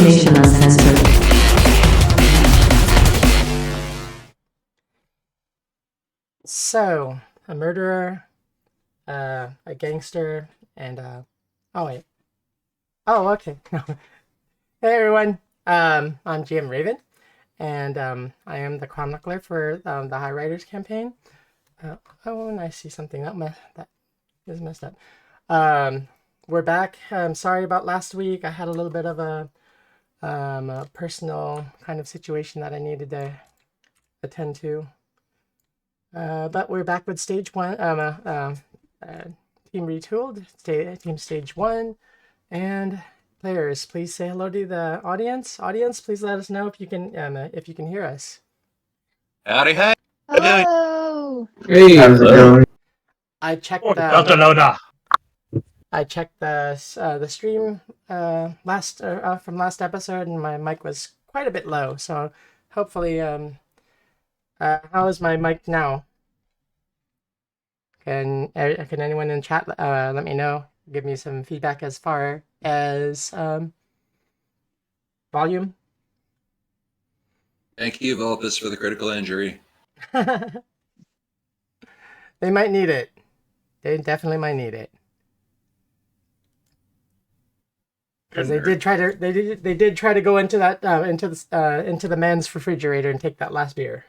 Cybernation Uncensored. So, a murderer, a gangster, and oh wait. Oh, okay. Hey everyone. I'm GM Raven, and I am the chronicler for the Highriders campaign. Oh, and I see something that is messed up. We're back. Sorry about last week. I had a little bit of a personal kind of situation that I needed to attend to. But we're back with stage one. Team retooled. Team stage one, and players, please say hello to the audience. Audience, please let us know if you can hear us. Howdy, hey. Hello. Hey, how's it going? I checked the stream from last episode, and my mic was quite a bit low. So hopefully, how is my mic now? Can anyone in chat let me know? Give me some feedback as far as volume. Thank you, Volpus, for the critical injury. They might need it. They definitely might need it. Because they did try to go into that into the man's refrigerator and take that last beer.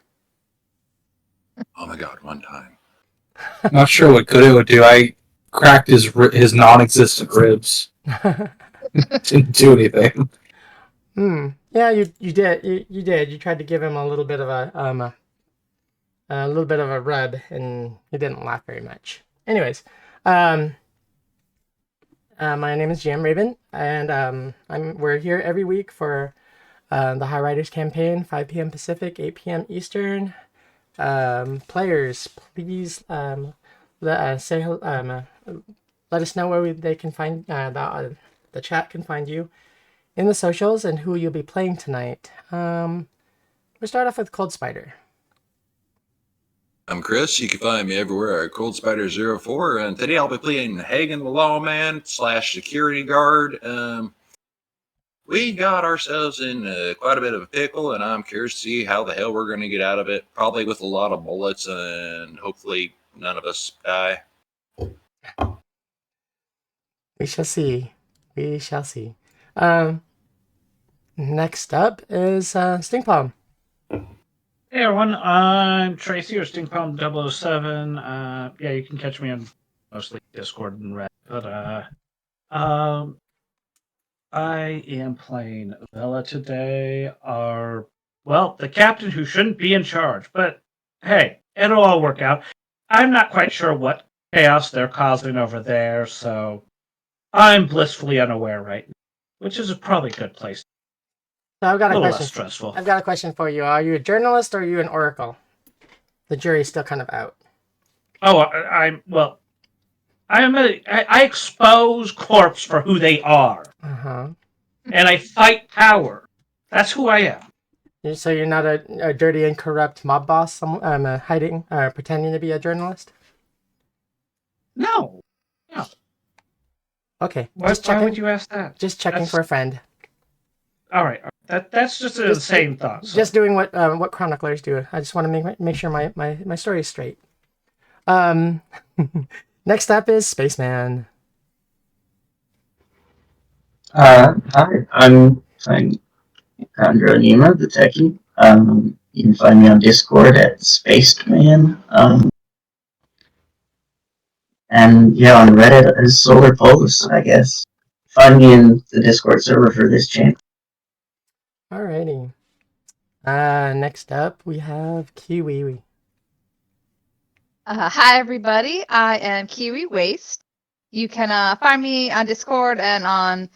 Oh my god, one time. Not sure what good it would do. I cracked his non-existent ribs. Didn't do anything. Yeah, you did. You did. You tried to give him a little bit of a rub, and he didn't laugh very much. Anyways, my name is GM Raven, and we're here every week for the Highriders campaign, 5 p.m. Pacific, 8 p.m. Eastern. Players, please let us know where they can find the chat can find you in the socials and who you'll be playing tonight. We'll start off with Cold Spider. I'm Chris. You can find me everywhere at Cold Spider 04, and today I'll be playing Hagen the Lawman / security guard. We got ourselves in quite a bit of a pickle, and I'm curious to see how the hell we're going to get out of it. Probably with a lot of bullets, and hopefully none of us die. We shall see. We shall see. Next up is Stingpalm. Hey everyone, I'm Tracy or Stingpalm 007. Yeah, you can catch me on mostly Discord and Red, but I am playing Vela today. The captain who shouldn't be in charge, but hey, it'll all work out. I'm not quite sure what chaos they're causing over there, so I'm blissfully unaware right now, which is probably a good place. So I've got a question. Less stressful. I've got a question for you. Are you a journalist or are you an oracle? The jury's still kind of out. Oh, I expose corpse for who they are. Uh-huh. And I fight power. That's who I am. So you're not a dirty and corrupt mob boss hiding, pretending to be a journalist? No. Okay. Why would you ask that? Just checking for a friend. All right. That's just an insane thought. So. Just doing what chroniclers do. I just want to make sure my story is straight. Next up is Spaceman. Hi, I'm Andrew Nima, the techie. You can find me on Discord at Spacedman. And yeah, on Reddit as Solar Pulse, I guess. Find me in the Discord server for this channel. Alrighty. Next up we have Kiwi. Hi everybody, I am Kiwi Waste. You can find me on Discord and on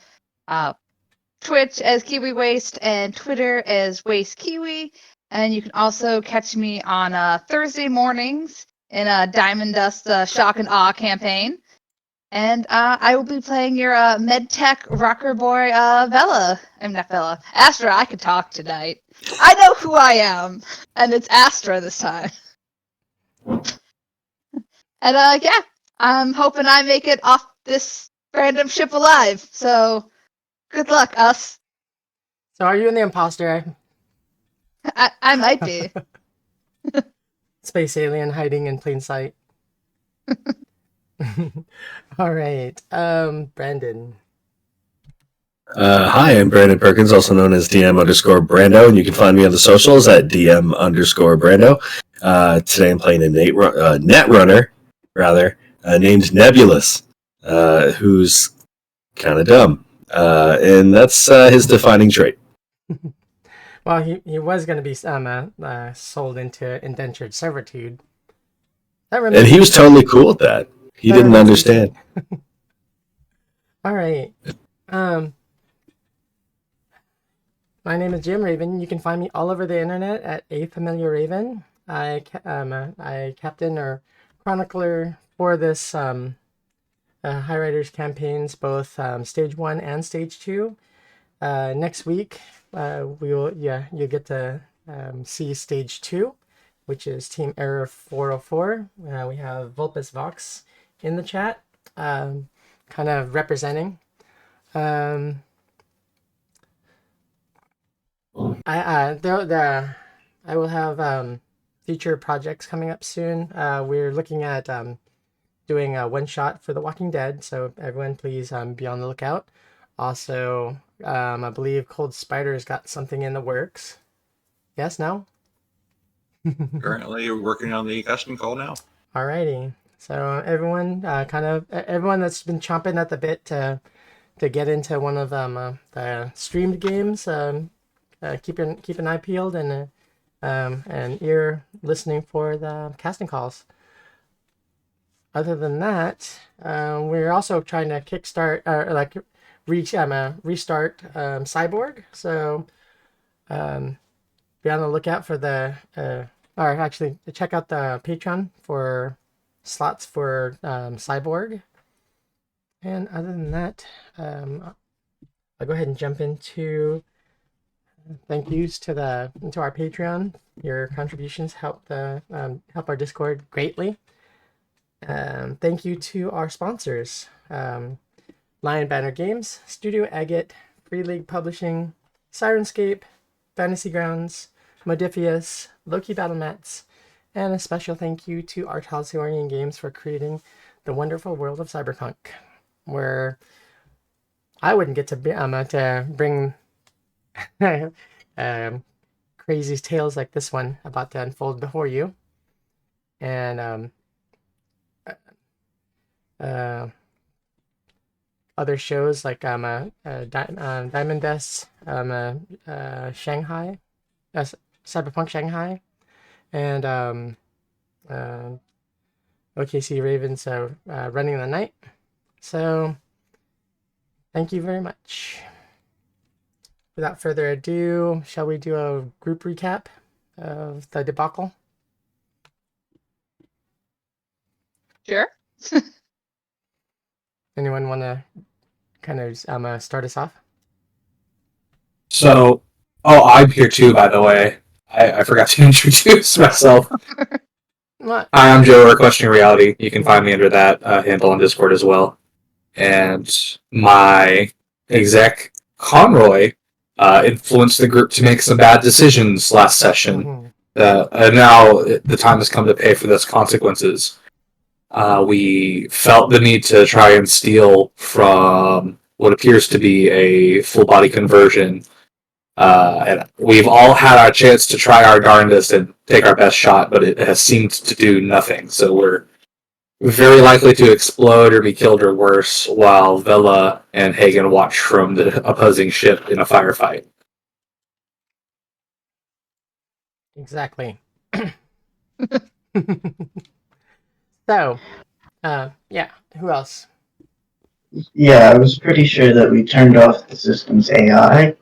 Twitch as Kiwi Waste and Twitter as Waste Kiwi. And you can also catch me on Thursday mornings in a Diamond Dust Shock and Awe campaign. And I will be playing your medtech rocker boy Vela. I'm not Vela. Astra, I could talk tonight. I know who I am. And it's Astra this time. And yeah, I'm hoping I make it off this random ship alive. So good luck, us. So are you the imposter? I might be. Space alien hiding in plain sight. All right. Brandon. Hi, I'm Brandon Perkins, also known as DM_Brando, and you can find me on the socials at DM_Brando. Today I'm playing a Netrunner, named Nebulous, who's kind of dumb. And that's his defining trait. Well, he was going to be sold into indentured servitude. And he was totally cool with that. He didn't understand. All right. My name is Jim Raven. You can find me all over the internet at A Familiar Raven. I captain or chronicler for this Highriders campaigns, both stage 1 and stage 2. Next week, you'll get to see stage 2, which is Team Error 404. We have Vulpus Vox in the chat, kind of representing. I will have future projects coming up soon. We're looking at doing a one shot for The Walking Dead, so everyone please be on the lookout. Also, I believe Cold Spider's got something in the works. Yes, no? Currently working on the custom call now. Alrighty. So everyone, everyone that's been chomping at the bit to get into one of the streamed games, keep an eye peeled and an ear listening for the casting calls. Other than that, we're also trying to kickstart or restart Cyborg. So be on the lookout for or actually check out the Patreon for slots for Cyborg. And other than that, I'll go ahead and jump into thank yous to our Patreon. Your contributions help our Discord greatly. Thank you to our sponsors: Lion Banner Games, Studio Agate, Free League Publishing, Sirenscape, Fantasy Grounds, Modifius, Loki Battle Mats, and a special thank you to Art Halcyon Games for creating the wonderful world of Cyberpunk, where I wouldn't get to bring crazy tales like this one about to unfold before you, and other shows like Diamond Dust, Shanghai, Cyberpunk Shanghai, and OKC Ravens Running the Night. So thank you very much. Without further ado, shall we do a group recap of the debacle? Sure. Anyone want to kind of start us off? So, I'm here too, by the way. I forgot to introduce myself. What? Hi, I'm Joe, or Questioning Reality. You can find me under that handle on Discord as well. And my exec, Conroy, influenced the group to make some bad decisions last session. And now the time has come to pay for those consequences. We felt the need to try and steal from what appears to be a full-body conversion. And we've all had our chance to try our darndest and take our best shot, but it has seemed to do nothing. So we're very likely to explode or be killed or worse, while Vela and Hagen watch from the opposing ship in a firefight. Exactly. So, yeah, who else? Yeah, I was pretty sure that we turned off the system's AI,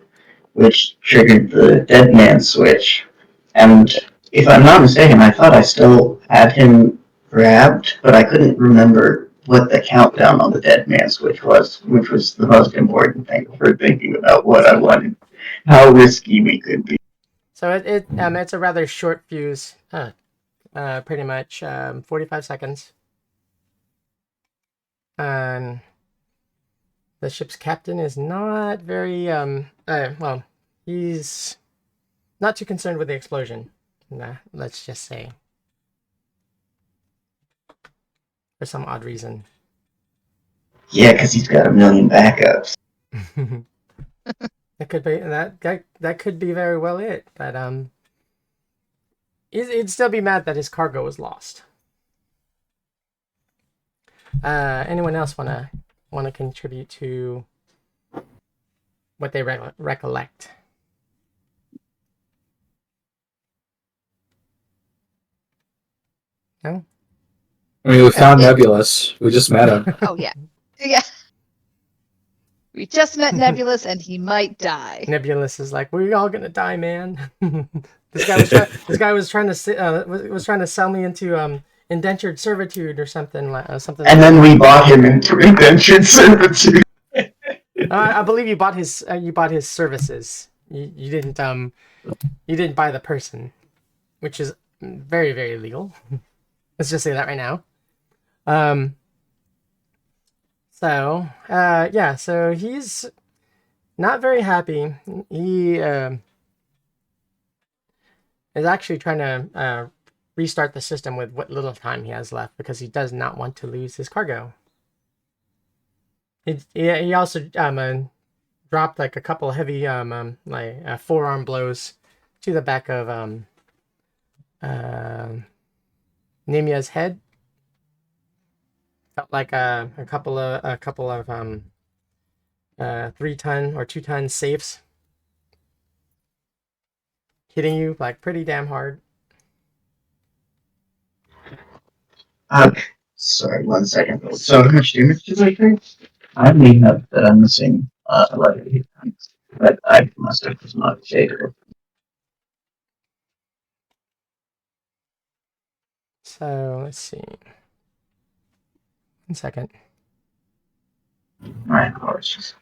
which triggered the dead man switch. And if I'm not mistaken, I thought I still had him grabbed, but I couldn't remember what the countdown on the dead man switch was, which was the most important thing for thinking about what I wanted, how risky we could be. So it's a rather short fuse, pretty much 45 seconds. The ship's captain is not very well. he's not too concerned with the explosion. Nah, let's just say. For some odd reason. Yeah, because he's got a million backups. That could be that could be very well it, but he'd still be mad that his cargo was lost. Anyone else wanna contribute to what they recollect? No. I mean, we found Nebulous. We just met him. Oh yeah, yeah. We just met Nebulous, and he might die. Nebulous is like, we're all gonna die, man. This guy was trying to sell me into indentured servitude or something something. And then we bought him into indentured servitude. I believe you bought his services. You didn't buy the person, which is very, very illegal. Let's just say that right now. So he's not very happy. He is actually trying to restart the system with what little time he has left because he does not want to lose his cargo. He also dropped like a couple heavy forearm blows to the back of Nimia's head. Felt like a couple of 3-ton or 2-ton safes hitting you like pretty damn hard. Sorry, 1 second. So how much damage did I take? I may have that I'm missing like 8 times, but I must have just not shaded it. So let's see. 1 second. My apologies.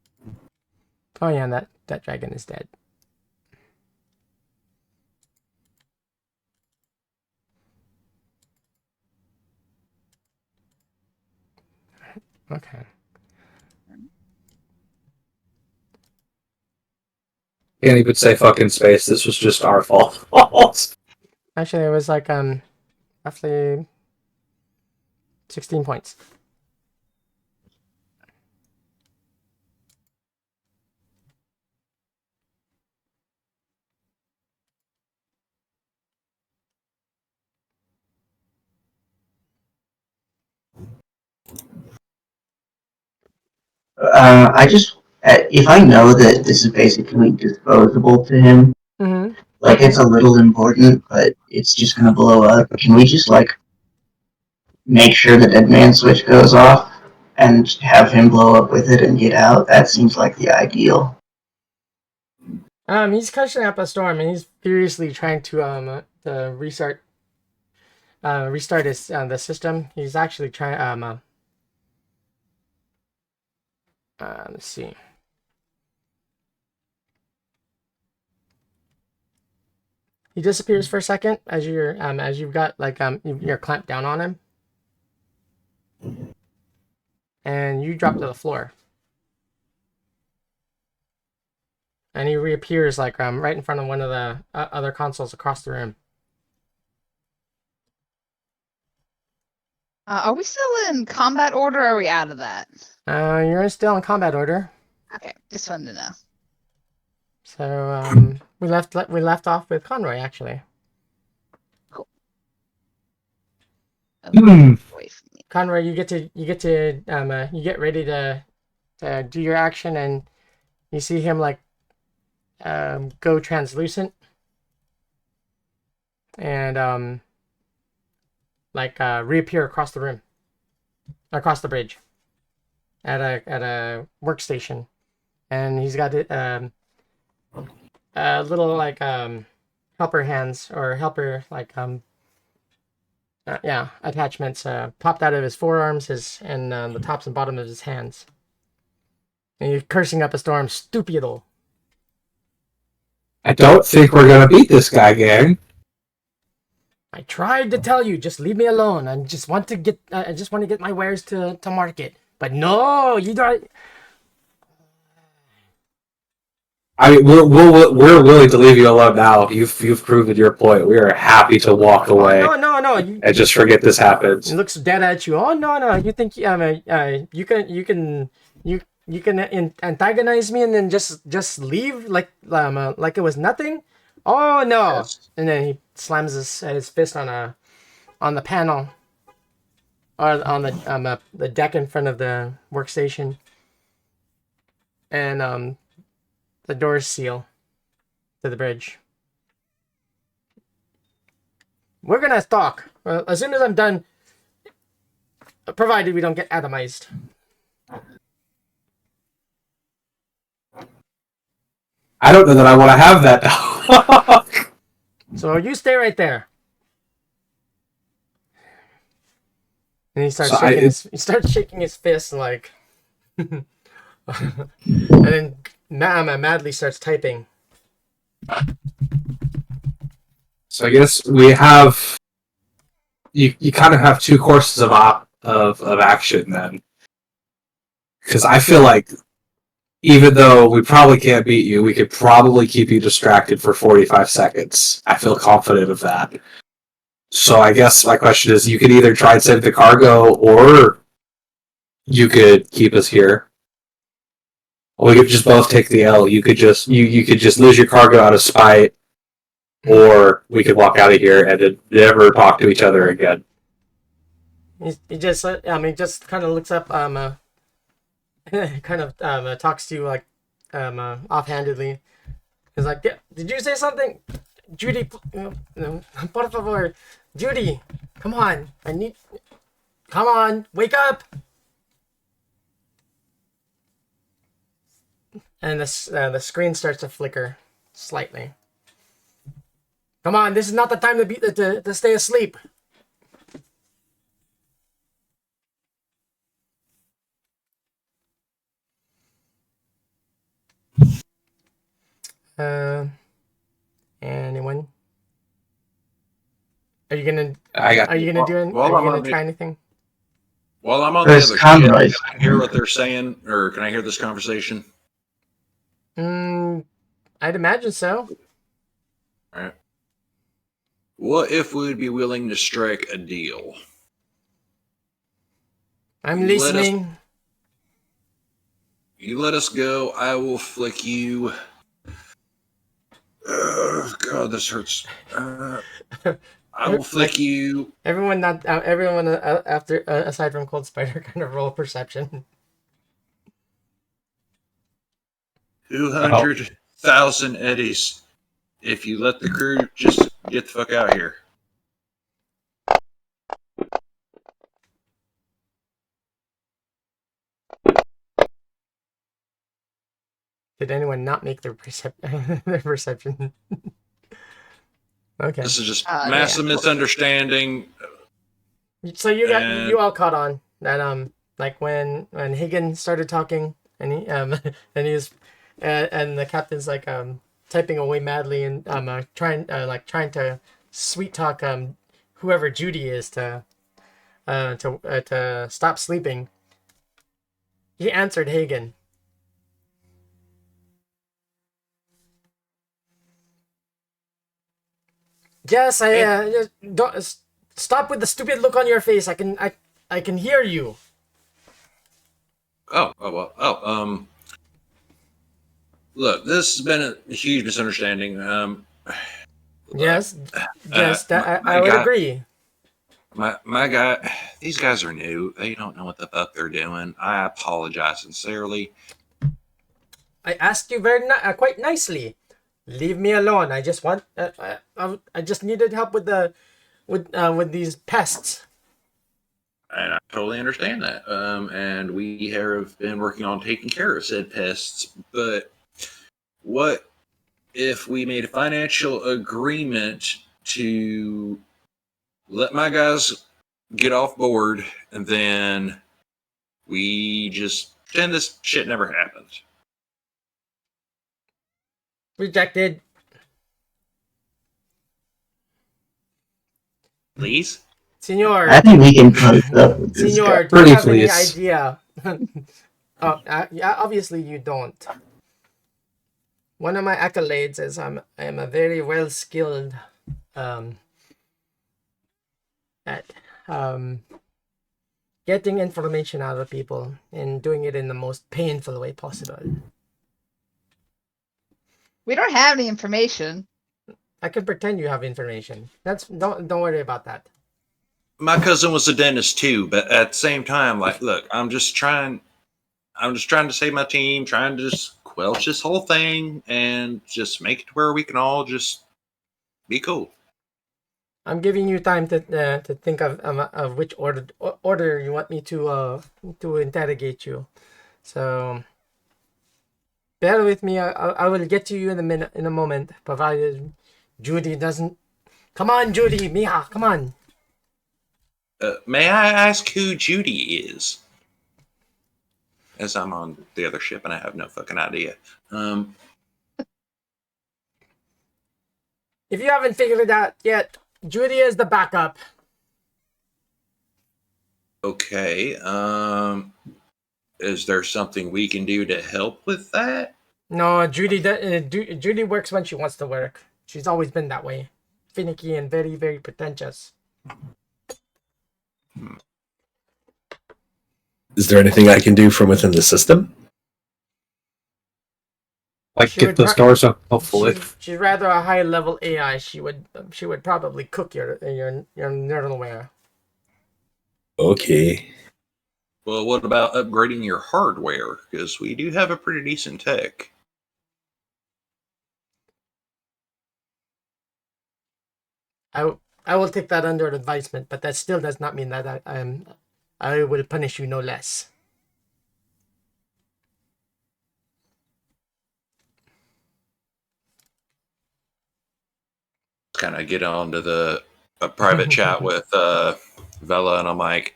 Oh yeah, that dragon is dead. Okay. Can't even say fucking space. This was just our fault. Actually, it was like roughly 16 points. If I know that this is basically disposable to him, Mm-hmm. like it's a little important, but it's just gonna blow up. Can we just like make sure the dead man switch goes off and have him blow up with it and get out? That seems like the ideal. He's cushioning up a storm, and he's furiously trying to restart his the system. He's actually trying let's see. He disappears for a second as you've got like you're clamped down on him, and you drop to the floor. And he reappears like right in front of one of the other consoles across the room. Are we still in combat order, or are we out of that? You're still in combat order. Okay, just wanted to know. So we left off with Conroy actually. Cool. Hmm. Away from me. Conroy, you get ready to do your action, and you see him like go translucent and reappear across the room, across the bridge, at a workstation, and he's got little like helper hands or helper like attachments popped out of his forearms, and the tops and bottom of his hands. And you're cursing up a storm, stupido. I don't think we're gonna beat this guy, gang. I tried to tell you, just leave me alone. I just want to get my wares to market. But no, you don't. I mean, we're willing to leave you alone now. You've proven your point. We are happy to walk away No. and just forget this happens. He looks dead at you. Oh no! You think you can antagonize me and then just leave like it was nothing? Oh no! Yes. And then he slams his fist on the panel or on the deck in front of the workstation, and the doors seal to the bridge. We're gonna talk as soon as I'm done, provided we don't get atomized. I don't know that I want to have that. So you stay right there. And he starts shaking his fist like, and then madly starts typing. So I guess we have you kind of have two courses of action then, because I feel like even though we probably can't beat you, we could probably keep you distracted for 45 seconds. I feel confident of that. So I guess my question is, you could either try and save the cargo, or you could keep us here. Or we could just both take the L. You could just lose your cargo out of spite, or we could walk out of here and never talk to each other again. He just just kind of looks up, kind of talks to you like offhandedly. He's like, yeah, did you say something? Judy, por favor, Judy, come on, come on, wake up. And the screen starts to flicker slightly. Come on, this is not the time to stay asleep. Anyone? Are you gonna try anything? While I'm on the There's other Conroy. ship, can I hear what they're saying, or can I hear this conversation? I'd imagine so. All right. What if we'd be willing to strike a deal? I'm listening. You let us go, I will flick you. Oh, God, this hurts. I will flick you. Everyone after aside from Cold Spider kind of roll perception. 200,000 eddies. If you let the crew just get the fuck out of here. Did anyone not make their perception? Okay. This is just massive misunderstanding. So you all caught on that like when Hagen started talking and he and the captain's like typing away madly and trying to sweet talk whoever Judy is to stop sleeping. He answered Hagen. Yes, just don't stop with the stupid look on your face. I can hear you. Look, this has been a huge misunderstanding. Yes, I would agree. My guy, these guys are new. They don't know what the fuck they're doing. I apologize sincerely. I asked you quite nicely. Leave me alone. I just want. I just needed help with these pests. And I totally understand that. And we have been working on taking care of said pests. But what if we made a financial agreement to let my guys get off board, and then we just pretend this shit never happened? Rejected. Please? Senor. I think we can close up with this Senor, guy. do you have Please. any idea? Yeah, obviously you don't. one of my accolades is I am a very well skilled at getting information out of people and doing it in the most painful way possible. We don't have any information. I can pretend you have information. Don't worry about that. My cousin was a dentist too, but at the same time, like, look, I'm just trying to save my team, trying to just quelch this whole thing and just make it to where we can all just be cool. I'm giving you time to think of which order you want me to interrogate you. So bear with me. I will get to you in a moment, provided Judy doesn't. Come on, Judy, Mia, come on. May I ask who Judy is? As I'm on the other ship and I have no fucking idea. If you haven't figured it out yet, Judy is the backup. Okay. Is there something we can do to help with that? No, Judy works when she wants to work. She's always been that way. Finicky and very, very pretentious. Is there anything I can do from within the system? Like She get would those doors up, hopefully. She's rather a high level AI. She would probably cook your neuronware. Okay. Well, what about upgrading your hardware? Because we do have a pretty decent tech. I will take that under advisement, but that still does not mean that I will punish you no less. Kind of get onto a private chat with Vela, and I'm like,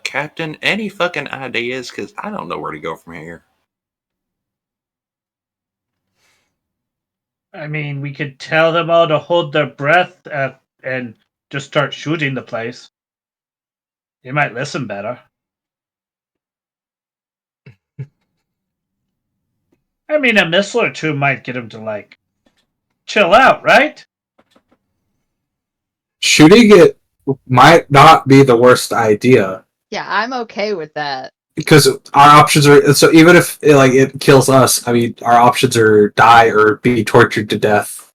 Captain, any fucking ideas? Because I don't know where to go from here. I mean, we could tell them all to hold their breath and just start shooting the place. They might listen better. I mean, a missile or two might get them to, like, chill out, right? Shooting it might not be the worst idea. Yeah, I'm okay with that. Because our options are so even if it kills us, I mean our options are die or be tortured to death.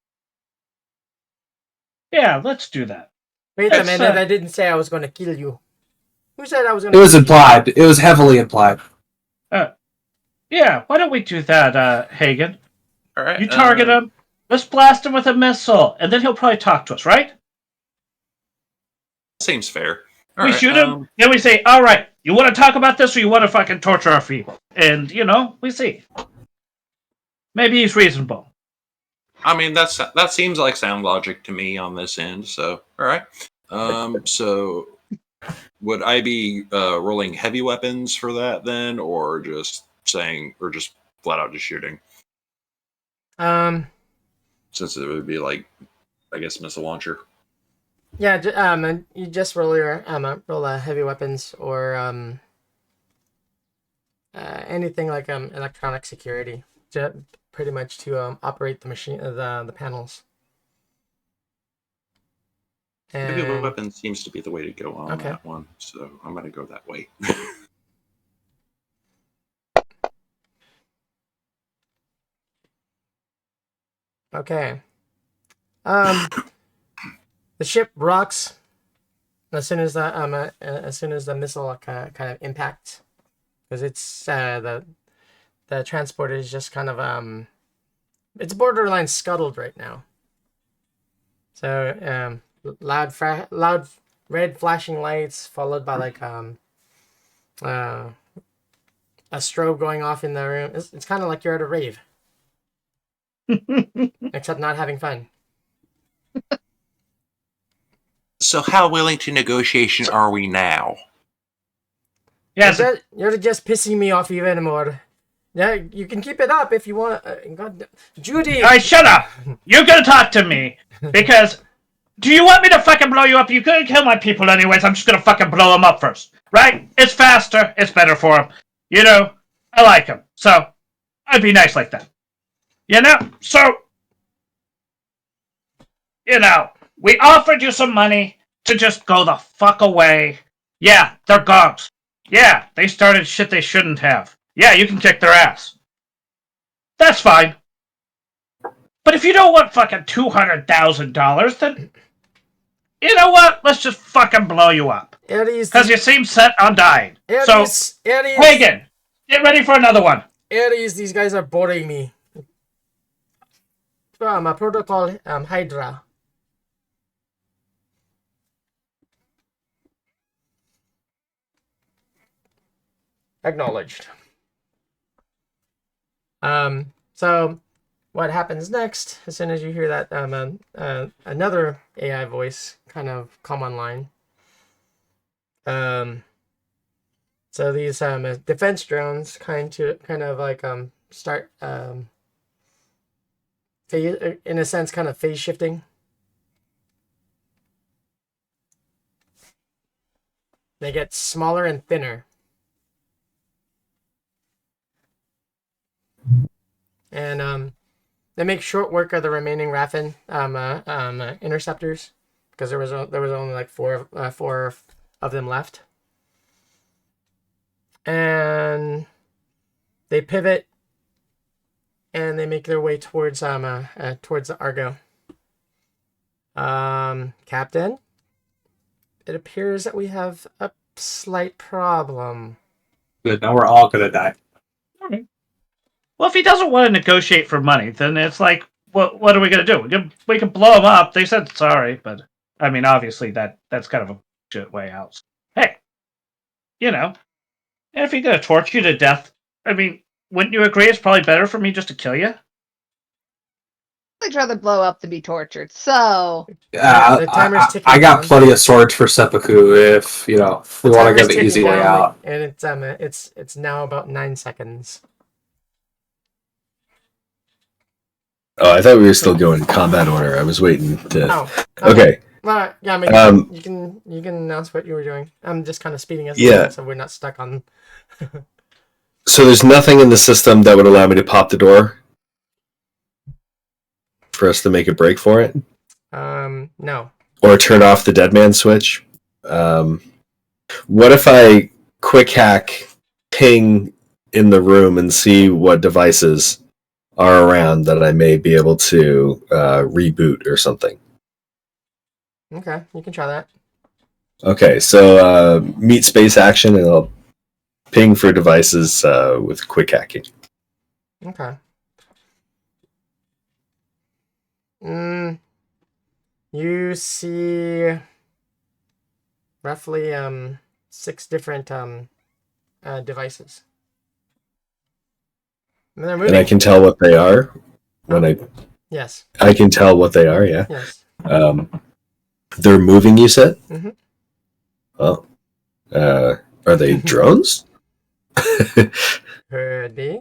Yeah, let's do that. Wait a minute! I didn't say I was going to kill you. Who said I was going to? It was implied. It was heavily implied. Yeah, why don't we do that, Hagen? All right. You target him. Let's blast him with a missile, and then he'll probably talk to us, right? Seems fair. We shoot him, then we say, all right, you want to talk about this or you want to fucking torture our people? And, we see. Maybe he's reasonable. I mean, that seems like sound logic to me on this end. So, all right. So, would I be rolling heavy weapons for that then, or just flat out just shooting? Since it would be like, I guess, missile launcher. Yeah, you just roll heavy weapons or anything like electronic security, pretty much to operate the machine, the panels. Heavy weapon seems to be the way to go on that one, so I'm going to go that way. Okay. The ship rocks as soon as the missile kind of impacts, because it's the transporter is just kind of it's borderline scuttled right now. So loud red flashing lights followed by like a strobe going off in the room. It's kind of like you're at a rave, except not having fun. So how willing to negotiation are we now? Yes. You're just pissing me off even more. Yeah, you can keep it up if you want. God, Judy! All right, shut up! You're gonna talk to me, because do you want me to fucking blow you up? You're gonna kill my people anyways. I'm just gonna fucking blow them up first, right? It's faster. It's better for them. I like them. So, I'd be nice like that. we offered you some money to just go the fuck away. Yeah, they're gonks. Yeah, they started shit they shouldn't have. Yeah, you can kick their ass. That's fine. But if you don't want fucking $200,000, then you know what? Let's just fucking blow you up. Because you seem set on dying. Aries, Hagen, get ready for another one. Aries, these guys are boring me. My protocol, Hydra. Acknowledged. So what happens next, as soon as you hear that another AI voice kind of come online. So these defense drones kind of like start in a sense kind of phase shifting. They get smaller and thinner. And they make short work of the remaining Raffen interceptors, because there was only like four of them left. And they pivot and they make their way towards the Argo. Captain, it appears that we have a slight problem. Good. Now we're all gonna die. Okay. Well, if he doesn't want to negotiate for money, then it's like, what are we gonna do? We can blow him up. They said sorry, but I mean, obviously that's kind of a shit way out. Hey, and if he's gonna torture you to death, I mean, wouldn't you agree it's probably better for me just to kill you? I'd rather blow up than be tortured. So Yeah, The timer's ticking I got down. plenty of swords for seppuku if we want to Timer's go the ticking easy way down, out. and it's now about 9 seconds. Oh, I thought we were still going in combat order. I was waiting to. Oh, Okay. Well, yeah, maybe you can announce what you were doing. I'm just kind of speeding us along so we're not stuck on. So there's nothing in the system that would allow me to pop the door for us to make a break for it, No. or turn off the dead man switch. What if I quick hack ping in the room and see what devices are around that I may be able to reboot or something? Okay, you can try that. Okay, so meet space action, and I'll ping for devices with quick hacking. Okay. You see roughly 6 different devices. And they're moving. And I can tell what they are Yes. I can tell what they are. Yeah. Yes. They're moving. You said. Mhm. Oh. Are they drones? Could be.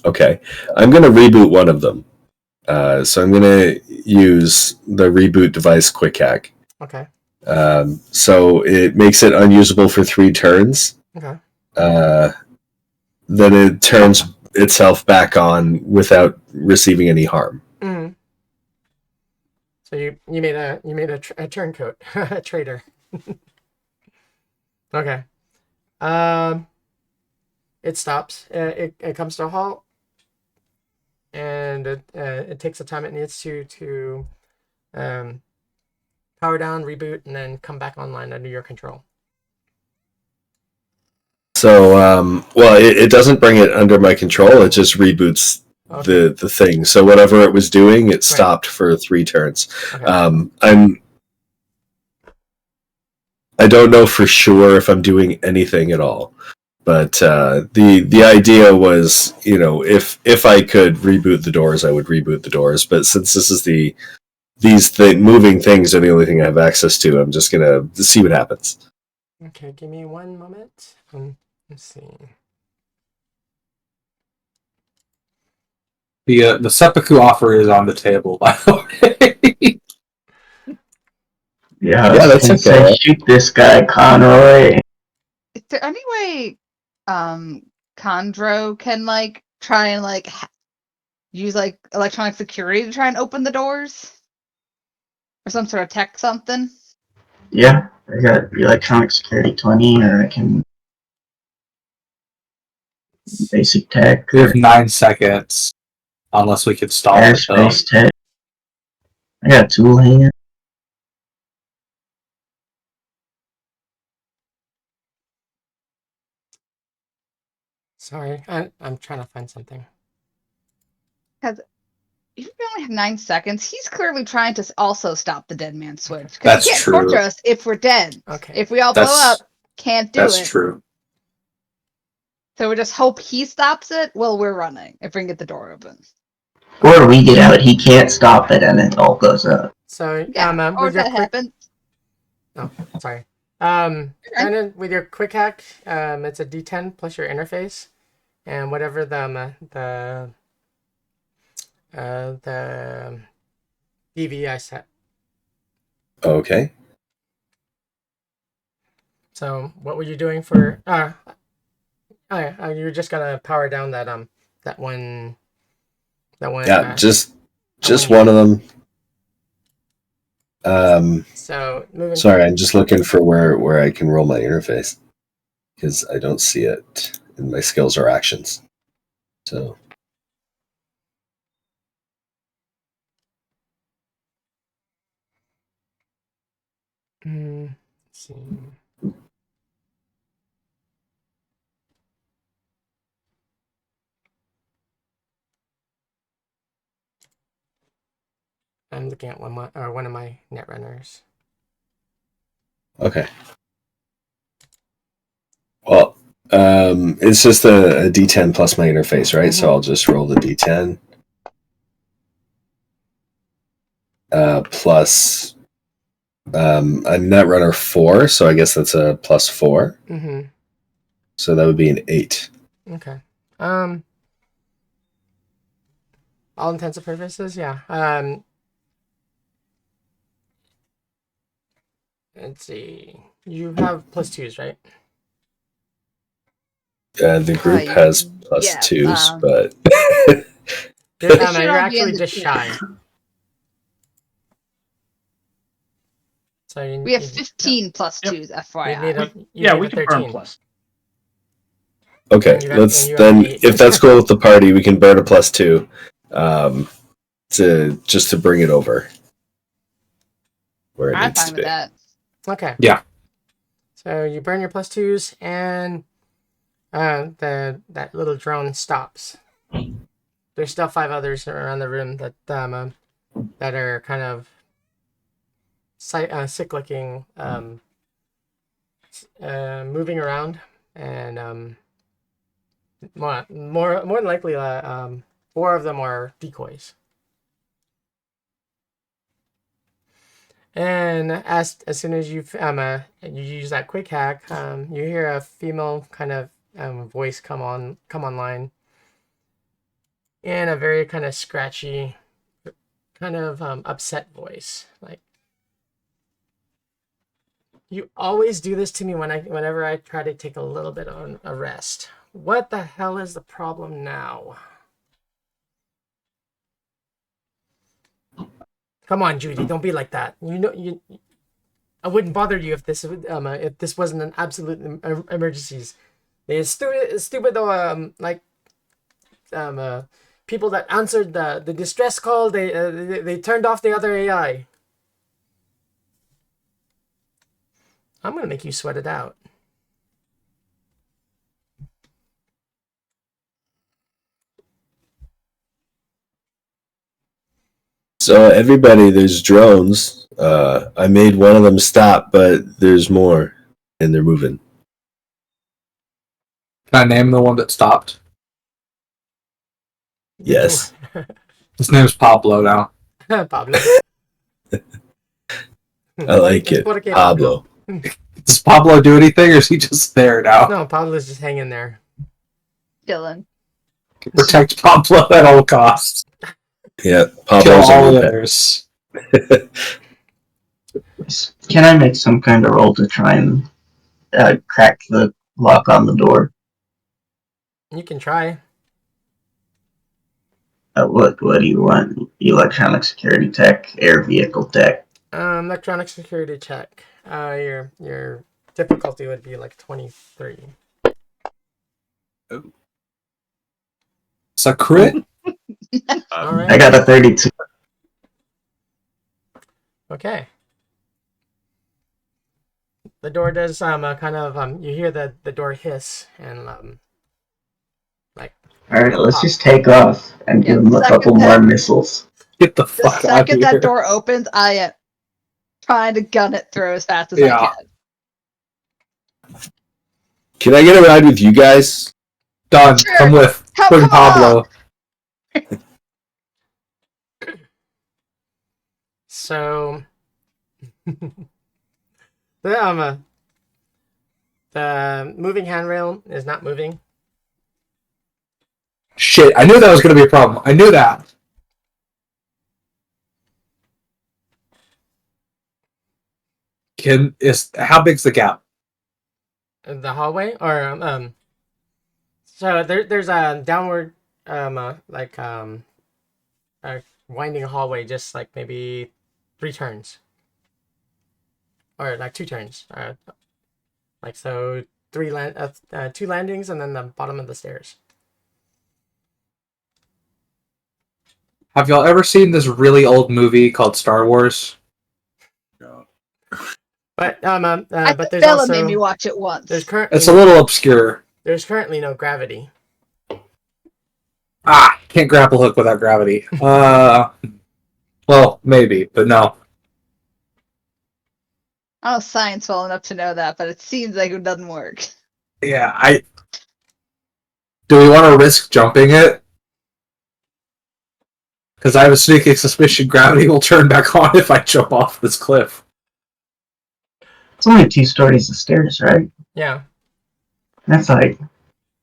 Okay, I'm going to reboot one of them. So I'm going to use the reboot device quick hack. Okay. So it makes it unusable for 3 turns. Okay. Then it turns itself back on without receiving any harm. Mm. So you made a turncoat, a traitor. Okay. It stops. It comes to a halt, and it takes the time it needs to power down, reboot, and then come back online under your control. So, well, it doesn't bring it under my control. It just reboots the thing. So whatever it was doing, it stopped for 3 turns. Okay. I don't know for sure if I'm doing anything at all, but the idea was, if I could reboot the doors, I would reboot the doors. But since this is these moving things are the only thing I have access to, I'm just gonna see what happens. Okay, give me one moment. Let's see. The seppuku offer is on the table, by the way. Yeah, that's okay. Shoot this guy, Conroy. is there any way Chondro can try and like use like electronic security to try and open the doors, or some sort of tech something? Yeah, I got electronic security 20, or I can basic tech, We or have 9 seconds, unless we could stall it. Though. airspace tech. I got a tool hand. Sorry, I'm trying to find something. Because if we only have 9 seconds, he's clearly trying to also stop the dead man switch. Because That's he can't true. torture us if we're dead. Okay. If we all blow That's- up, can't do That's it. true. So we just hope he stops it while we're running, if we can get the door open. Or we get out, he can't stop it, and it all goes up. So Yeah, or with if your that quick, happens. sorry. Okay. Brandon, with your quick hack, it's a D10 plus your interface, and whatever the DV I set. Okay. So what were you doing for? You were just gonna power down that one. Yeah, just one one of them. So moving. Sorry, I'm just looking for where I can roll my interface because I don't see it in my skills or actions. So Let's see. I'm looking at one of my netrunners. okay. Well, it's just a D10 plus my interface, right? So I'll just roll the D10 plus a netrunner 4, so I guess that's a plus 4. Mm-hmm. So that would be an 8. Okay. All intents and purposes, yeah. Let's see. You have plus 2s, right? The group has plus yeah, 2s, but You're, It should you're all be actually in the just chat. shy. So We have 15 plus Yep. 2s, You FYI. need a, you Yeah, need we a can 13. burn plus. okay. And you have- Let's and you have then, an 8. if that's cool with the party, we can burn a plus 2, to bring it over where it I'm needs fine to with be. that. Okay. Yeah. So you burn your plus 2s, and that little drone stops. There's still 5 others around the room that are kind of cyclicking, moving around, and more than likely, 4 of them are decoys. And as soon as you use that quick hack, you hear a female kind of voice come online, in a very kind of scratchy, kind of upset voice, like, "You always do this to me whenever I try to take a little bit of a rest. What the hell is the problem now? Come on, Judy, don't be like that. I wouldn't bother you if this wasn't an absolute emergencies. The stupid though, people that answered the distress call, they turned off the other AI. I'm gonna make you sweat it out." So everybody, there's drones. I made one of them stop, but there's more, and they're moving. Can I name the one that stopped? Yes. His name's Pablo now. Pablo. I like it. Porque Pablo. Does Pablo do anything, or is he just there now? No, Pablo's just hanging there. Dylan. Protect Pablo at all costs. Yeah, Kill Pablo's all a new pet. others. Can I make some kind of roll to try and crack the lock on the door? You can try. What do you want? Electronic security tech, air vehicle tech. Electronic security check. Your difficulty would be like 23. It's a crit. All right. I got a 32. Okay. The door does kind of you hear the door hiss and like All right, let's just take off and give them a couple more missiles. Get the The fuck out of second here. that door opens, I am trying to gun it through as fast as I Yeah. can. Can I get a ride with you guys? Done. Sure. Come with Come Pablo. so. The moving handrail is not moving. Shit, I knew that was going to be a problem. I knew that. How big's the gap? The hallway, or so there's a downward a winding hallway, just like maybe 3 turns, or like 2 turns, like so 2 landings and then the bottom of the stairs. Have y'all ever seen this really old movie called Star Wars? No. But I but think there's Bella also made me watch it once. there's currently It's a little obscure. there's currently no gravity. Can't grapple hook without gravity. Well, maybe, but no. I don't know science well enough to know that, but it seems like it doesn't work. Yeah, do we want to risk jumping it? Because I have a sneaking suspicion gravity will turn back on if I jump off this cliff. It's only 2 stories of stairs, right? Yeah. That's like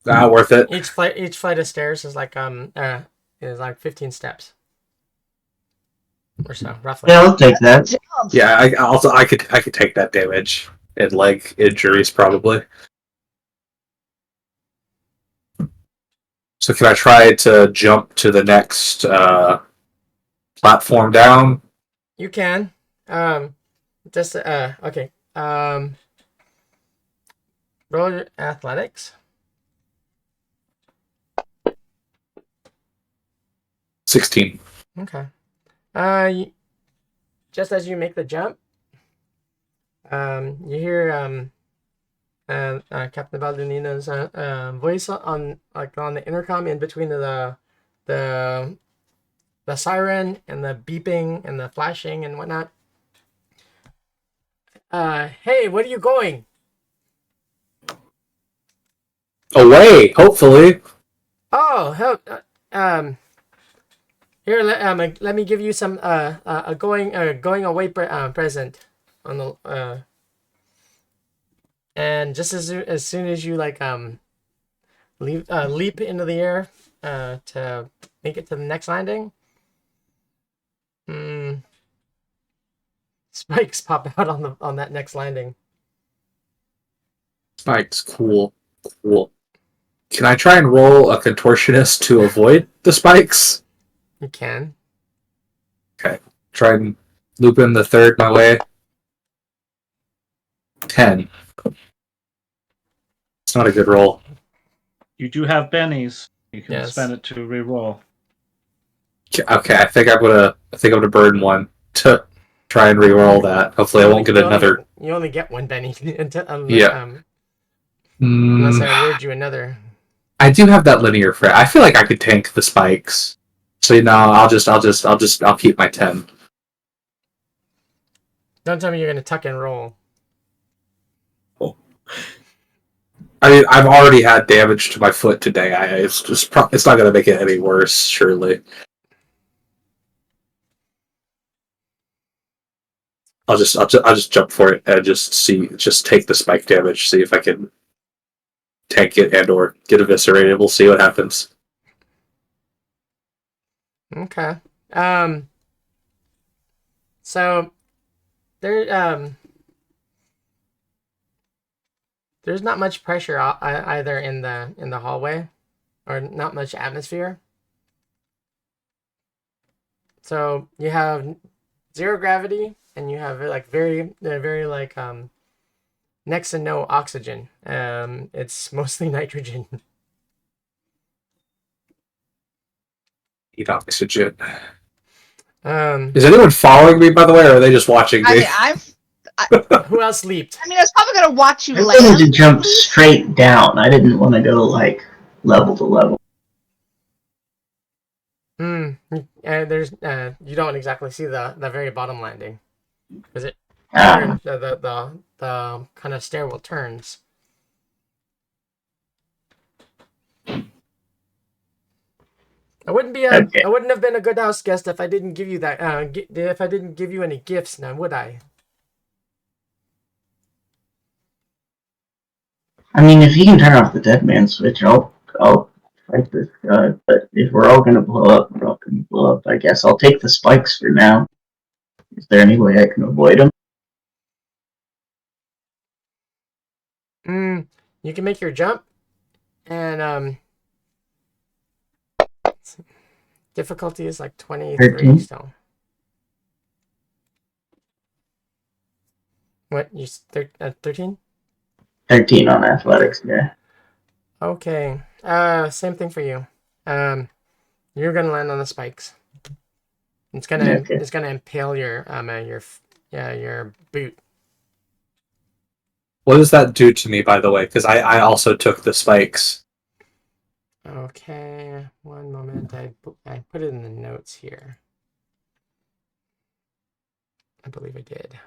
Worth it. Each flight of stairs is like 15 steps or so, roughly. yeah, I'll take that. Jump. Yeah, I could take that damage and leg injuries probably. So can I try to jump to the next platform down? You can. Just okay. Roll athletics. 16. Okay. Just as you make the jump, you hear Captain Baldunino's voice on the intercom in between the siren and the beeping and the flashing and whatnot. Hey, where are you going? Away, hopefully. Oh, help! Here, let me give you some a going away present on the and just as soon as you leap into the air to make it to the next landing, spikes pop out on that next landing. Spikes, cool. Can I try and roll a contortionist to avoid the spikes? You can. Okay. Try and loop in the third my way. 10. It's not a good roll. You do have bennies. You can Yes. spend it to reroll. Okay, I think I'm gonna burn one to try and re-roll that. Hopefully, I won't get another. You only get one Benny until Yeah. unless I award you another. I do have that linear threat. I feel like I could tank the spikes. So no, I'll keep my 10. Don't tell me you're gonna tuck and roll. I mean, I've already had damage to my foot today. It's not going to make it any worse, surely. I'll just jump for it and just take the spike damage, see if I can tank it and or get eviscerated. We'll see what happens. Okay. So there there's not much pressure either in the hallway, or not much atmosphere. So you have 0 gravity, and you have like very like next to no oxygen. It's mostly nitrogen. Eat oxygen. Um, Is anyone following me, by the way, or are they just watching I me? mean, who else leaped? I was probably gonna watch you I wanted to land. jump straight down. I didn't want to go like level to level. There's you don't exactly see the very bottom landing. Is it? Ah, The kind of stairwell turns. I wouldn't be Okay. I wouldn't have been a good house guest if I didn't give you that. If I didn't give you any gifts, now would I? I mean, if you can turn off the dead man switch, I'll fight this guy. But if we're all gonna blow up, we're all gonna blow up. I guess I'll take the spikes for now. Is there any way I can avoid them? You can make your jump, and difficulty is like 23 13? still. What you 13? 13 on athletics, yeah. Okay. Same thing for you. You're gonna land on the spikes. It's gonna impale your your boot. What does that do to me, by the way? Because I also took the spikes. Okay, one moment. I put it in the notes here. I believe I did.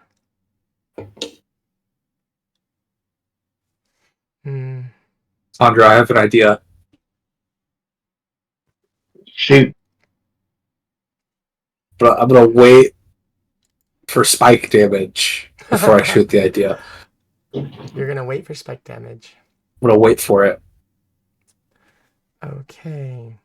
Sandra, I have an idea. Shoot. But I'm gonna wait for spike damage before I shoot the idea. You're gonna wait for spike damage. I'm gonna wait for it. Okay.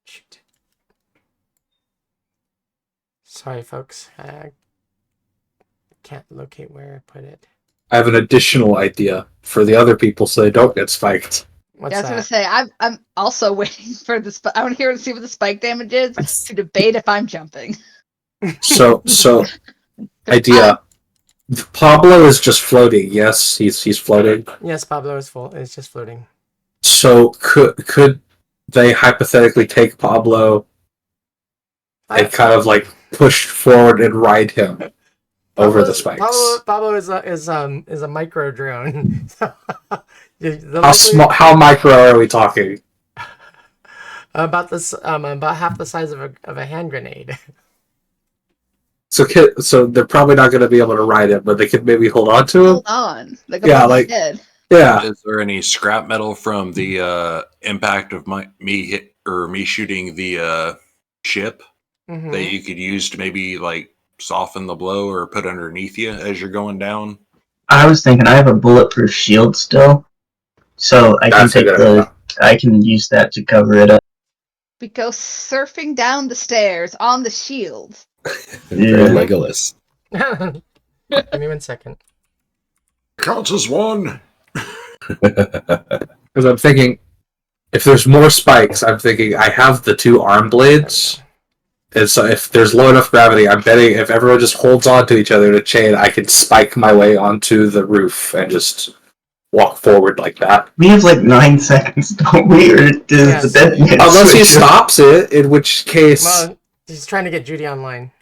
Shoot. Sorry, folks. I can't locate where I put it. I have an additional idea for the other people so they don't get spiked. What's Yeah, I was that? gonna say I'm also waiting for the I want to hear and see what the spike damage is to debate if I'm jumping. So idea. Pablo is just floating. Yes, he's floating. Yes, Pablo is full. It's just floating. So could they hypothetically take Pablo and kind of like push forward and ride him over the spikes? Pablo is a micro drone. How micro are we talking? About half the size of a hand grenade. So they're probably not going to be able to ride him, but they could maybe hold on to him. Hold on, Did. Yeah. Is there any scrap metal from the impact of me shooting the ship Mm-hmm. that you could use to maybe like soften the blow or put underneath you as you're going down? I was thinking I have a bulletproof shield still, so I can use that to cover it up. We go surfing down the stairs on the shield. Very Legolas. Give me 1 second. Counts as one. Because I'm thinking, if there's more spikes, I'm thinking I have the 2 arm blades. And so if there's low enough gravity, I'm betting if everyone just holds on to each other in a chain, I can spike my way onto the roof and just walk forward like that. We have like 9 seconds, don't we? Or does the dead man Unless he switch? stops it, in which case... Well, he's trying to get Judy online.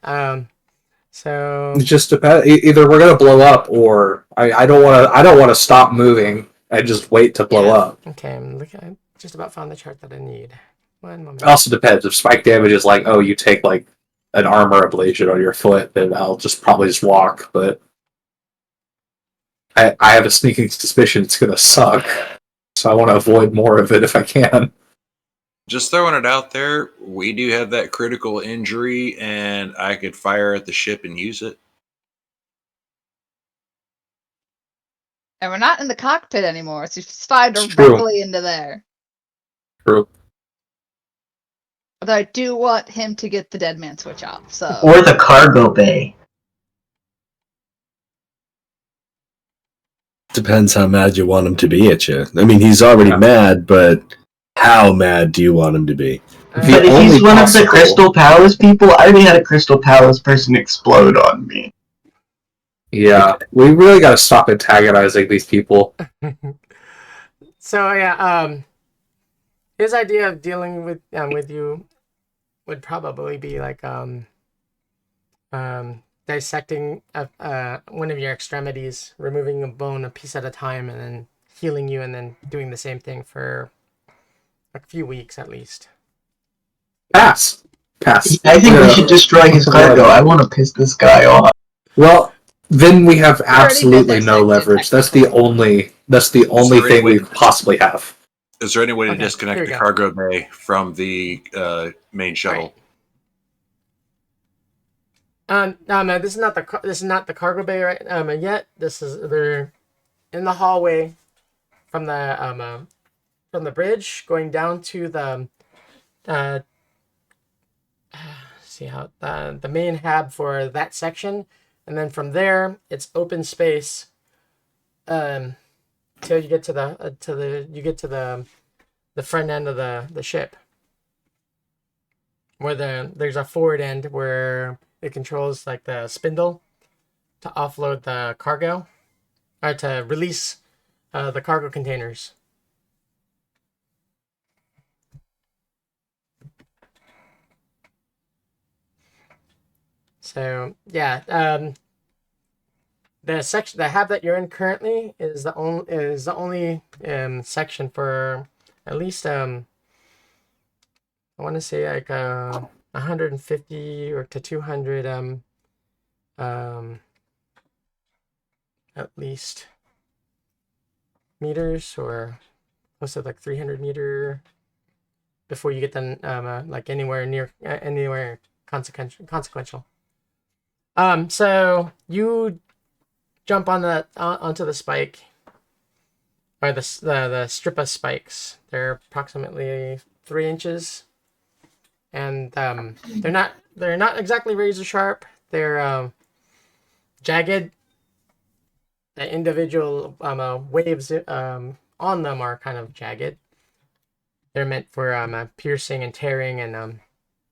So it just depends. Either we're gonna blow up, or I don't want to stop moving and just wait to blow up. okay, I just about found the chart that I need. 1 moment. It also depends. If spike damage is like, oh, you take like an armor ablation on your foot, then I'll probably just walk. But I have a sneaking suspicion it's gonna suck, so I want to avoid more of it if I can. Just throwing it out there, we do have that critical injury, and I could fire at the ship and use it. And we're not in the cockpit anymore, so you just fly It's true. directly into there. True. Although I do want him to get the dead man switch off, so... Or the cargo bay. depends how mad you want him to be at you. I mean, he's already mad, but how mad do you want him to be? But if he's one of the Crystal Palace people, I already had a Crystal Palace person explode on me. Yeah, we really got to stop antagonizing these people. So yeah, his idea of dealing with you would probably be like dissecting one of your extremities, removing a bone a piece at a time, and then healing you, and then doing the same thing for a few weeks at least. Pass. I think we should destroy his cargo. I want to piss this guy off. Well, then we have already been absolutely no dissected, leverage. That's the only thing we could possibly have. Is there any way to Okay, disconnect here we the go. cargo bay from the main shuttle? No, this is not the cargo bay right yet. They're in the hallway from the bridge going down to the see how the main hab for that section, and then from there it's open space till you get to the front end of the ship, where there's a forward end where it controls like the spindle to offload the cargo or to release the cargo containers. So yeah, the hab that you're in currently is the only section for at least I want to say like 150 or to 200 at least meters, or close to like 300 meter before you get the like anywhere consequential. So you jump on onto the spike, or the strip of spikes. They're approximately 3 inches, and they're not exactly razor sharp. They're jagged. The individual waves on them are kind of jagged. They're meant for piercing and tearing, and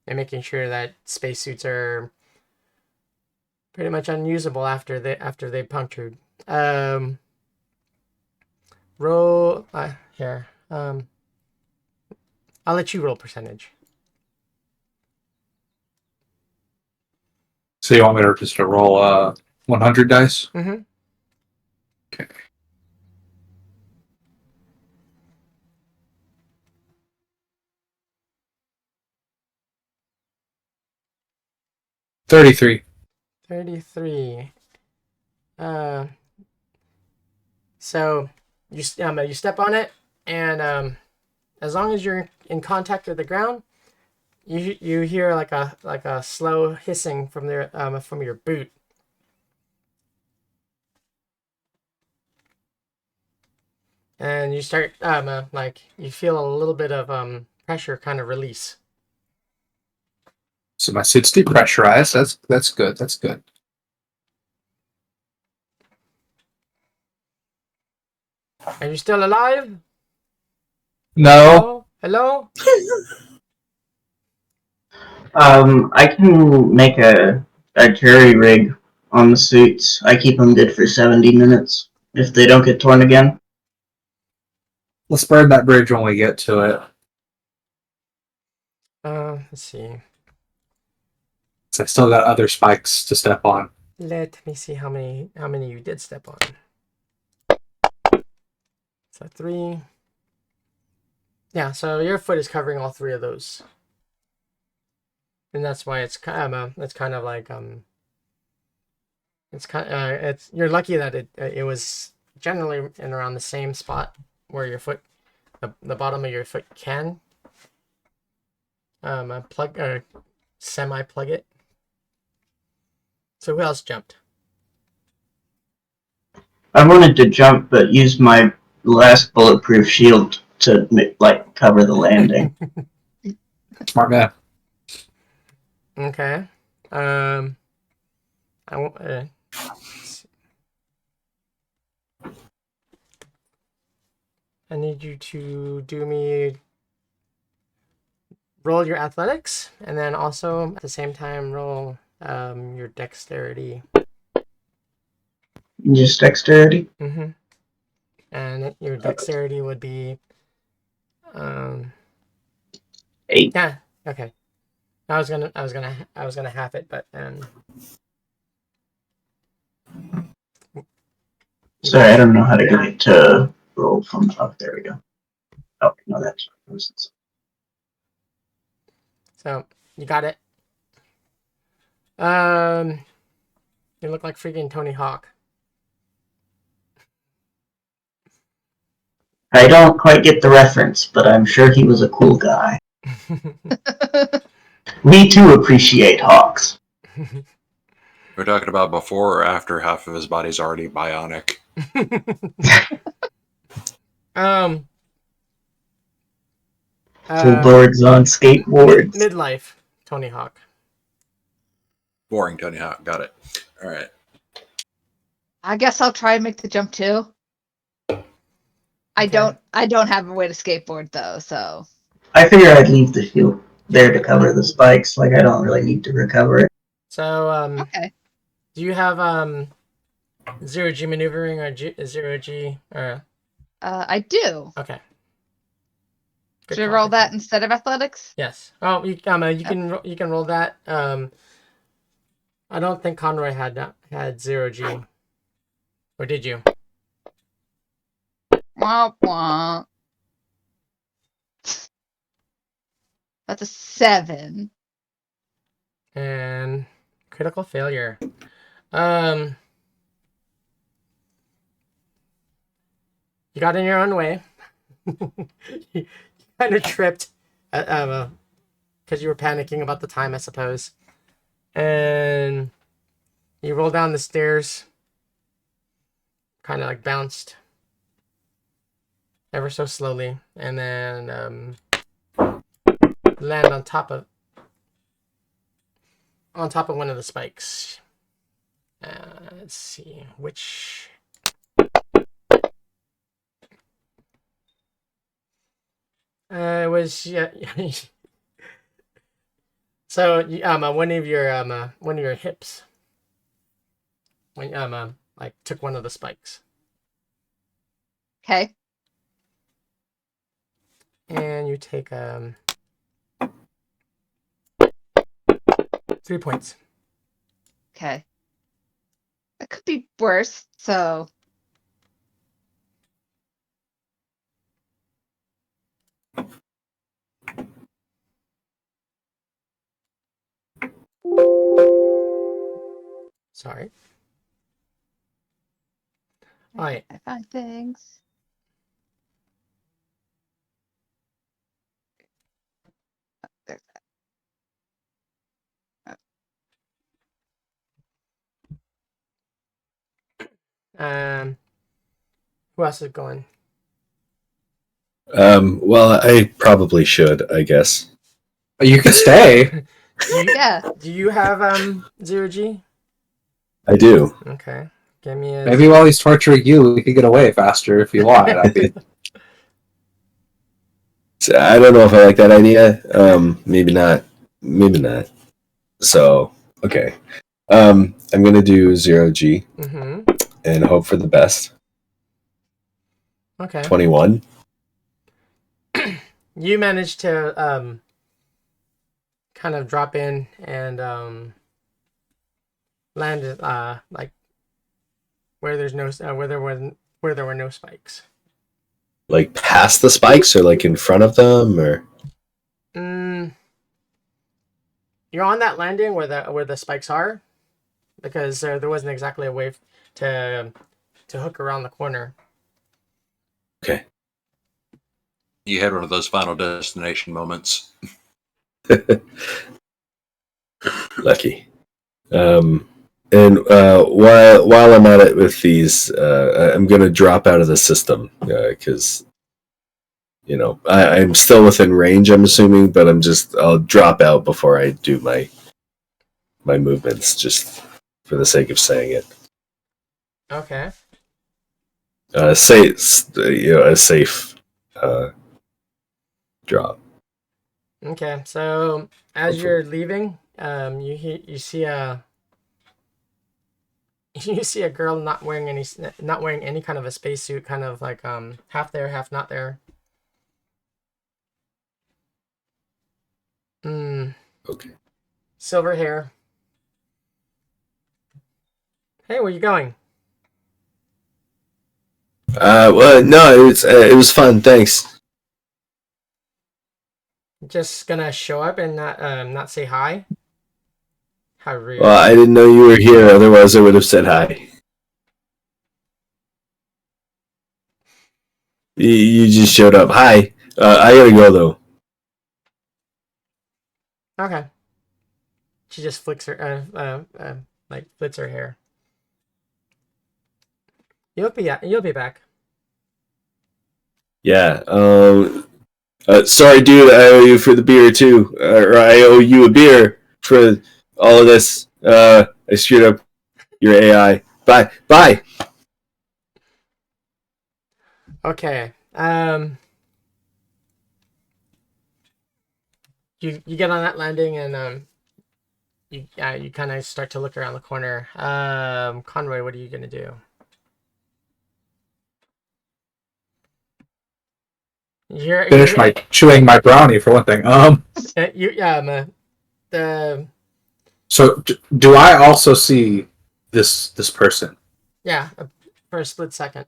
making sure that spacesuits are pretty much unusable after they punctured. Roll here. I'll let you roll percentage. So you want me to just roll 100 dice? Mm-hmm. Okay. $33. 33. So you step on it, and as long as you're in contact with the ground, you hear like a slow hissing from your boot. And you start like you feel a little bit of pressure kind of release. So my suit's depressurized. That's good. That's good. Are you still alive? No. Hello? I can make a jury rig on the suits. I keep them good for 70 minutes if they don't get torn again. Let's burn that bridge when we get to it. Let's see. So I still got other spikes to step on. Let me see how many you did step on. So 3. Yeah, so your foot is covering all 3 of those. And that's why it's kind of like you're lucky that it was generally in around the same spot where your foot, the bottom of your foot can plug or semi plug it. So who else jumped? I wanted to jump, but used my last bulletproof shield to cover the landing. Smart man. Okay. I won't. I need you to roll your athletics, and then also at the same time roll your dexterity. Just dexterity. Mm-hmm. And your dexterity would be 8. yeah, okay. I was gonna half it, but Sorry, I don't know how to get it to roll from. Oh, there we go. Oh no, that's. so you got it. You look like freaking Tony Hawk. I don't quite get the reference, but I'm sure he was a cool guy. We too appreciate hawks. We're talking about before or after half of his body's already bionic. Billboards on skateboards. Midlife Tony Hawk. Boring Tony Hawk. Got it. All right. I guess I'll try and make the jump too. I don't have a way to skateboard though, so I figure I'd leave the shield there to cover the spikes. Like I don't really need to recover it. So okay. do you have 0G maneuvering or 0G? I do. Okay. Should I roll that instead of athletics? Yes. Oh, you can roll that. I don't think Conroy had 0G, or did you? Wah, wah. That's a 7. And critical failure. You got in your own way. You kind of tripped because you were panicking about the time, I suppose. And you roll down the stairs, kind of like bounced ever so slowly, and then land on top of one of the spikes. Let's see which. It was yeah. So one of your hips when like took one of the spikes. Okay. And you take 3 points. Okay. That could be worse, so Sorry. All right. I find things. Oh, there's that. Who else is going? Well, I probably should, I guess. You can stay. Yeah. Do you have 0G? I do. Okay. Give me a. Maybe while he's torturing you, we could get away faster if you want. So, I don't know if I like that idea. Maybe not. Maybe not. So, okay. I'm gonna do 0G and hope for the best. Okay. 21. You managed to kind of drop in and land like where there's no where there were no spikes. Like past the spikes or like in front of them or You're on that landing where the spikes are, because there wasn't exactly a way to hook around the corner. Okay. You had one of those Final Destination moments. Lucky. And while I'm at it with these, I'm gonna drop out of the system because I'm still within range. I'm assuming, but I'll drop out before I do my movements, just for the sake of saying it. Okay. A safe drop. Okay, so as Hopefully. you're leaving, you see a you see a girl not wearing any kind of a spacesuit, kind of like half there, half not there. Okay. Silver hair. Hey, where you going? Well, no, it was fun. Thanks. Just gonna show up and not say hi? How rude. Well, I didn't know you were here. Otherwise, I would have said hi. You just showed up. Hi. I gotta go though. Okay. She just flicks her flits her hair. You'll be back. Yeah. Sorry, dude. I owe you for the beer too, or I owe you a beer for all of this. I screwed up your AI. Bye. Bye. Okay. You get on that landing and you kind of start to look around the corner. Conroy, what are you gonna do? Finish my chewing my brownie for one thing. The So do I also see this person? yeah, for a split second.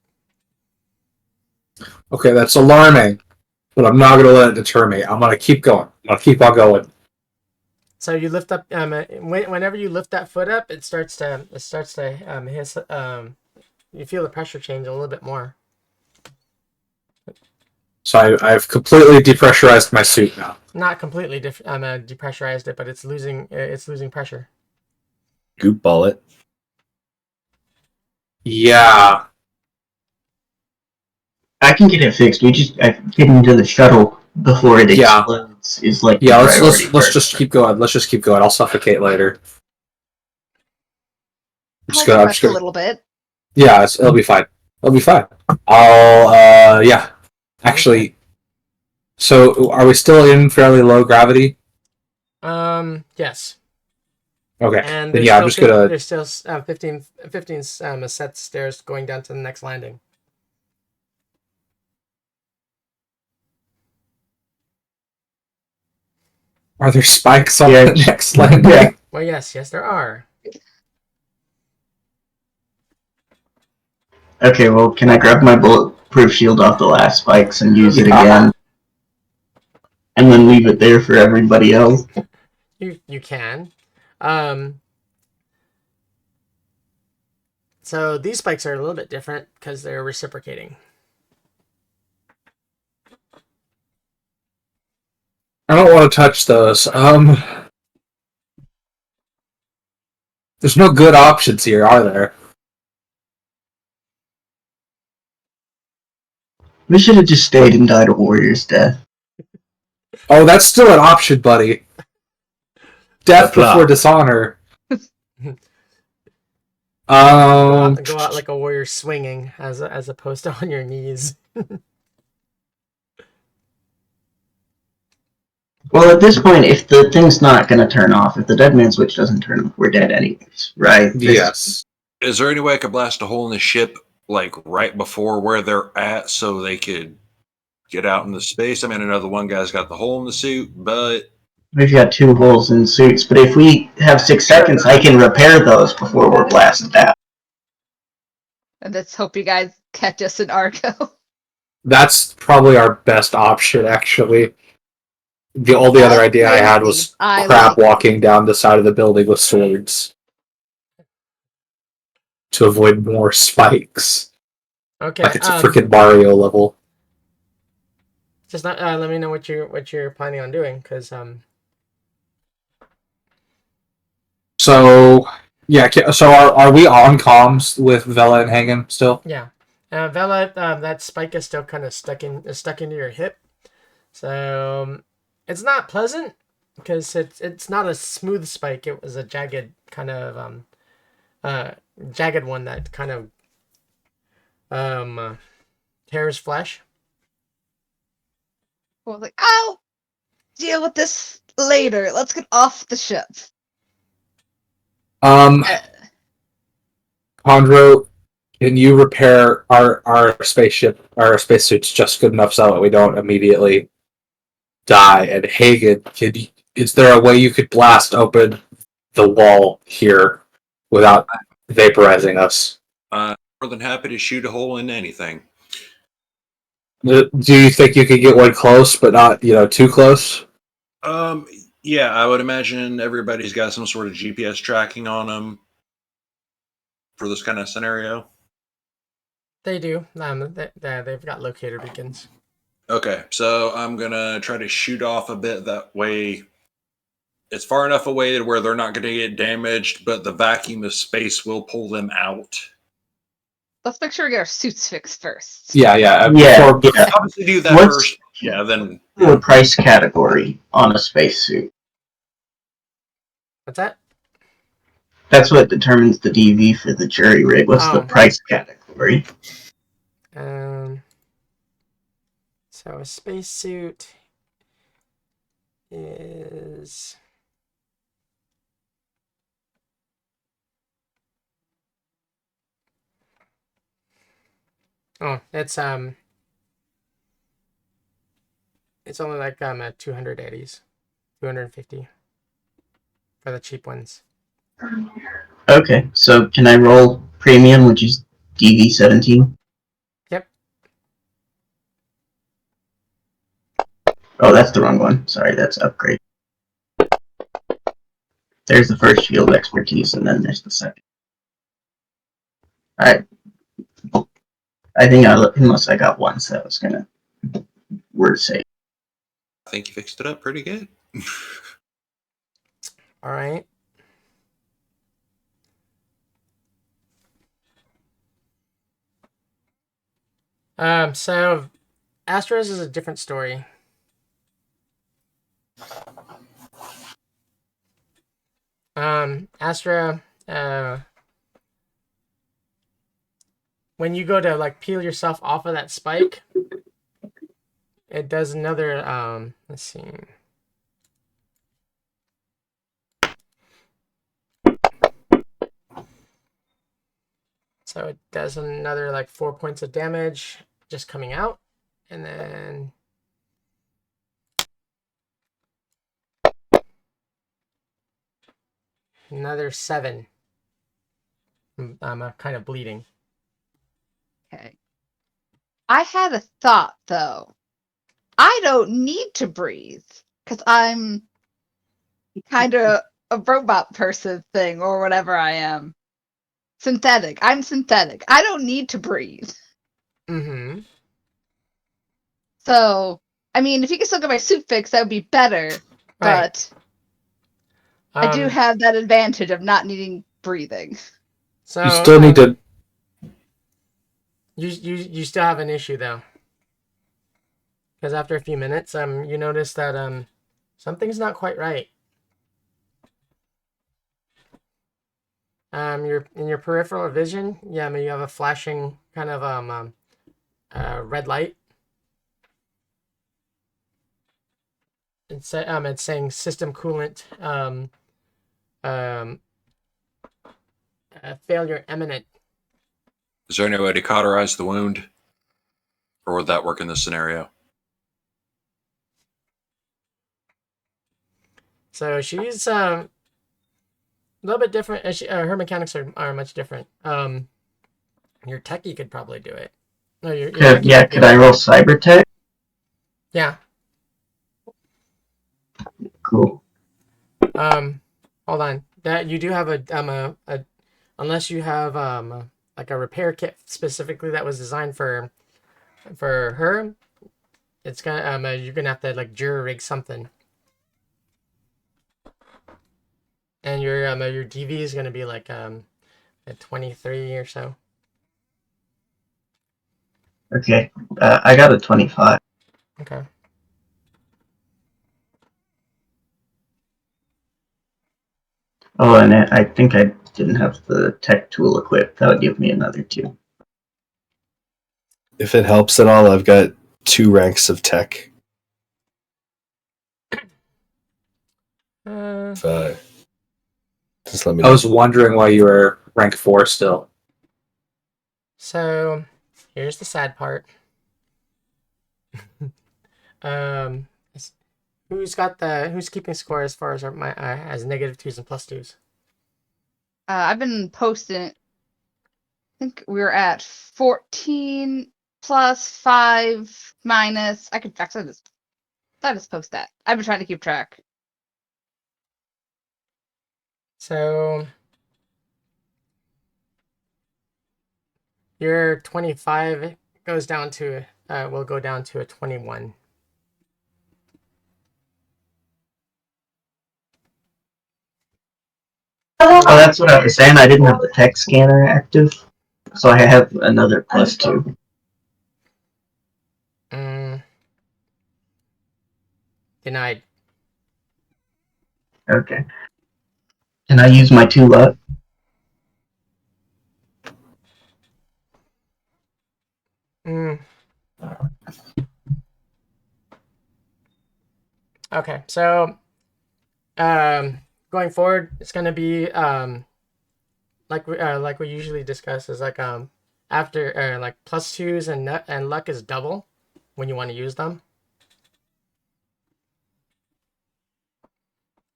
Okay, that's alarming, but I'm not gonna let it deter me. I'm gonna keep going. I'm gonna keep on going. So you lift up whenever you lift that foot up, it starts to hiss. You feel the pressure change a little bit more. So I've completely depressurized my suit now. Not completely depressurized it, but it's losing pressure. Goop ball it. Yeah. I can get it fixed. Getting into the shuttle before it Yeah. explodes is like Yeah, the let's priority just first. keep going. Let's just keep going. I'll suffocate later. Hold your breath a little bit. Yeah, it'll be fine. It'll be fine. I'll yeah. Actually, so are we still in fairly low gravity? Yes. Okay. And Then yeah, I'm just gonna. there's still 15 sets stairs going down to the next landing. Are there spikes on the next landing? Yeah. Well, yes, there are. Okay, well, can I grab my bulletproof shield off the last spikes and use it again? And then leave it there for everybody else? You can. So these spikes are a little bit different because they're reciprocating. I don't want to touch those. There's no good options here, are there? We should have just stayed and died a warrior's death. Oh, that's still an option, buddy. Death before dishonor. Go out like a warrior swinging, as opposed to on your knees. Well, at this point, if the thing's not going to turn off, if the dead man switch doesn't turn off, we're dead anyways, right? Yes. Is there any way I could blast a hole in the ship, like right before where they're at, so they could get out into space? I mean, I know the one guy's got the hole in the suit, but We've got 2 holes in suits, but if we have 6 seconds, I can repair those before we're blasted out. And let's hope you guys catch us in Argo. That's probably our best option, actually. The only other idea I had was crap walking down the side of the building with swords to avoid more spikes. Okay. Like it's a freaking Mario level. Just not, let me know what you're planning on doing, because So yeah. So are we on comms with Vela and Hagen still? Yeah. Vela, that spike is still kind of stuck into your hip, so it's not pleasant because it's not a smooth spike. It was a jagged kind of jagged one that kind of tears flesh. Well, like, I'll deal with this later. Let's get off the ship. Condro, can you repair our spaceship, our spacesuits just good enough so that we don't immediately die? And Hagen, is there a way you could blast open the wall here without vaporizing us? More than happy to shoot a hole in anything. Do you think you could get one close, but not, too close? Yeah, I would imagine everybody's got some sort of GPS tracking on them for this kind of scenario. They do. They've got locator beacons. Okay, so I'm gonna try to shoot off a bit that way. It's far enough away to where they're not going to get damaged, but the vacuum of space will pull them out. Let's make sure we get our suits fixed first. Yeah. Obviously, do that What's- first. Yeah, then. The price category on a spacesuit. What's that? That's what determines the DV for the jury rig. What's the Oh. price category? So a spacesuit is it's only like at 200 eddies, 250 for the cheap ones. Okay, so can I roll premium, which is DV17? Yep. Oh, that's the wrong one. Sorry, that's upgrade. There's the first field expertise, and then there's the second. Alright. I think unless I got one, so that was gonna word save. I think you fixed it up pretty good. All right. So Astros is a different story. Astra, when you go to like peel yourself off of that spike, it does another, let's see. So it does another like 4 points of damage just coming out, and then another 7. I'm kind of bleeding. Okay. I had a thought, though. I don't need to breathe, because I'm kind of a robot person thing, or whatever I am. Synthetic. I'm synthetic. I don't need to breathe. Mm-hmm. So, I mean, if you could still get my suit fixed, that would be better. Right. But I do have that advantage of not needing breathing. So You still need to. You still have an issue though, because after a few minutes, you notice that something's not quite right. In your peripheral vision, yeah, I mean you have a flashing kind of red light. It's saying system coolant failure imminent. Is there any way to cauterize the wound? Or would that work in this scenario? So she's a little bit different. Her mechanics are much different. Your techie could probably do it. No, your techie Yeah, could I roll cyber tech? Yeah. Cool. Hold on. That you do have a unless you have like a repair kit specifically that was designed for her, it's gonna you're gonna have to like jury rig something. And your DV is gonna be like at 23 or so. Okay, I got a 25. Okay. Oh, and I think I didn't have the tech tool equipped. That would give me another 2. If it helps at all, I've got 2 ranks of tech. Just let me I know. was wondering why you were rank 4 still. So here's the sad part. um, who's keeping score as far as my as -2s and +2s? I've been posting. I think we're at 14 plus 5 minus. I could actually just post that. I've been trying to keep track. So your 25 goes down to will go down to a 21. Oh, that's what I was saying. I didn't have the tech scanner active, so I have another +2. Denied. Okay. Can I use my 2 luck? Okay, so going forward, it's gonna be like we usually discuss is like after like +2s and luck is double when you want to use them.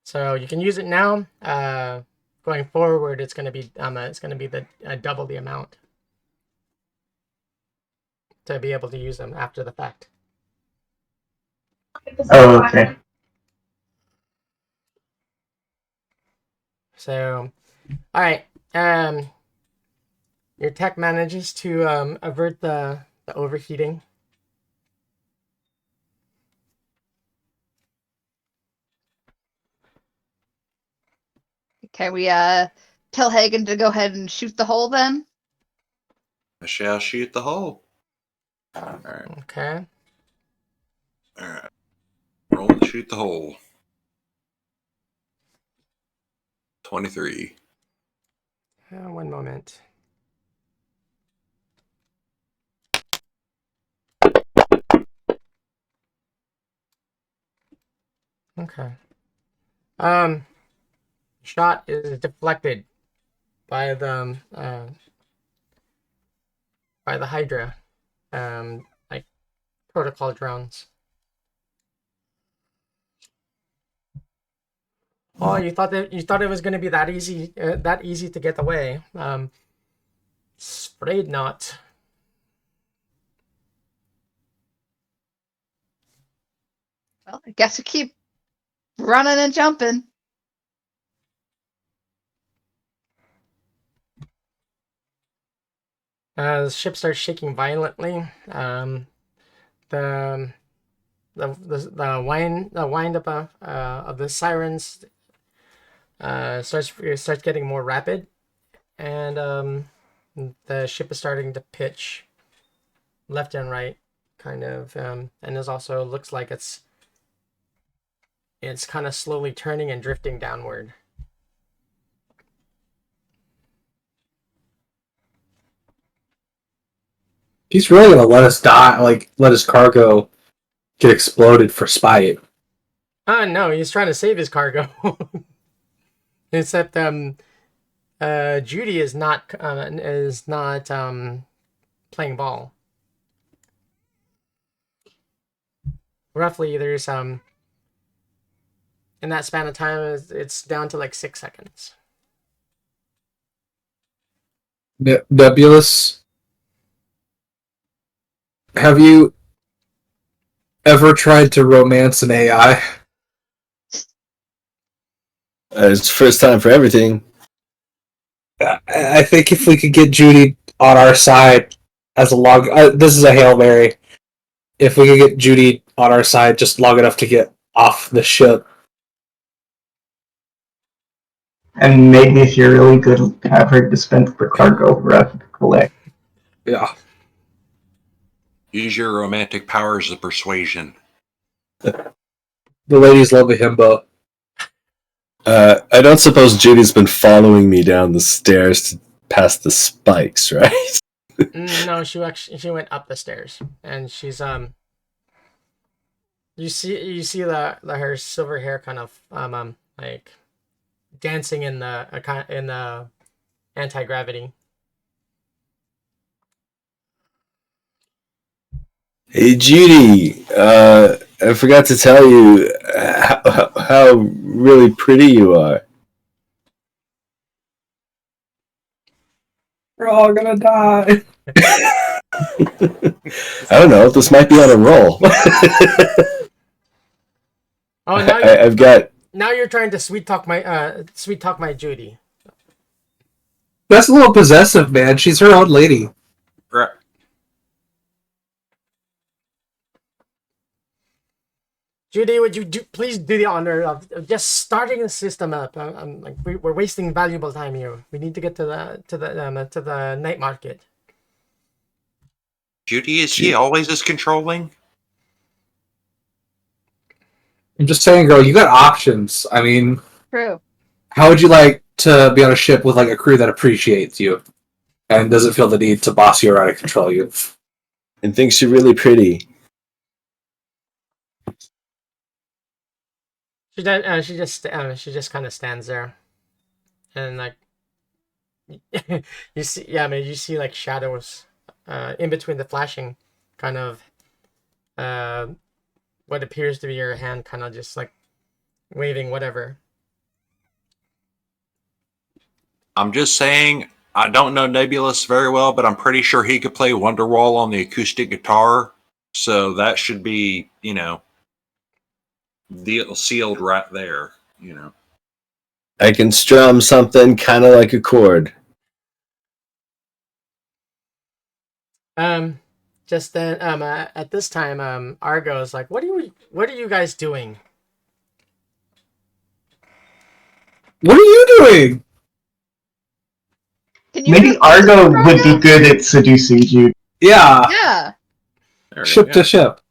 So you can use it now. Going forward, it's gonna be the double the amount to be able to use them after the fact. Oh, okay. So, all right. Your tech manages to avert the overheating. Can we tell Hagen to go ahead and shoot the hole then? I shall shoot the hole. All right. Okay. All right. Roll to shoot the hole. 23. One moment. Okay. Shot is deflected by the Hydra, like protocol drones. Oh, you thought it was going to be that easy to get away? Afraid not. Well, I guess we keep running and jumping. The ship starts shaking violently. The wind up of the sirens starts getting more rapid, and the ship is starting to pitch left and right, kind of, and it also looks like it's kind of slowly turning and drifting downward. He's really gonna let us die, like let his cargo get exploded for spite. No, he's trying to save his cargo. Except Judy is not playing ball. Roughly, there's in that span of time, it's down to like 6 seconds. Nebulous, have you ever tried to romance an AI? It's first time for everything. I think if we could get Judy on our side as a log, this is a Hail Mary. If we could get Judy on our side just long enough to get off the ship. And maybe if you're really good, have her dispense the cargo for us to collect. Yeah. Use your romantic powers of persuasion. The ladies love a himbo. I don't suppose Judy's been following me down the stairs to past the spikes, right? No, she went up the stairs, and she's you see her silver hair kind of like dancing in the anti-gravity. Hey Judy, I forgot to tell you how really pretty you are. We're all gonna die. I don't know. This might be on a roll. Oh, now I've got. now you're trying to sweet talk my Judy. That's a little possessive, man. She's her own lady. Right. Judy, would you please do the honor of just starting the system up? We're wasting valuable time here. We need to get to the night market. Judy, is she always as controlling? I'm just saying, girl, you got options. I mean, True. how would you like to be on a ship with like a crew that appreciates you and doesn't feel the need to boss you around and control you? And thinks you're really pretty. She does. She just kind of stands there, and like you see, yeah, I mean, you see like shadows, in between the flashing, kind of, what appears to be your hand, kind of just like waving whatever. I'm just saying, I don't know Nebulous very well, but I'm pretty sure he could play Wonderwall on the acoustic guitar. So that should be, deal sealed right there, I can strum something kind of like a chord. Just then, at this time, Argo is like, what are you guys doing? What are you doing? Can you Maybe hear Argo Argo? would be good at seducing you. Yeah, Yeah. There ship you to go. ship.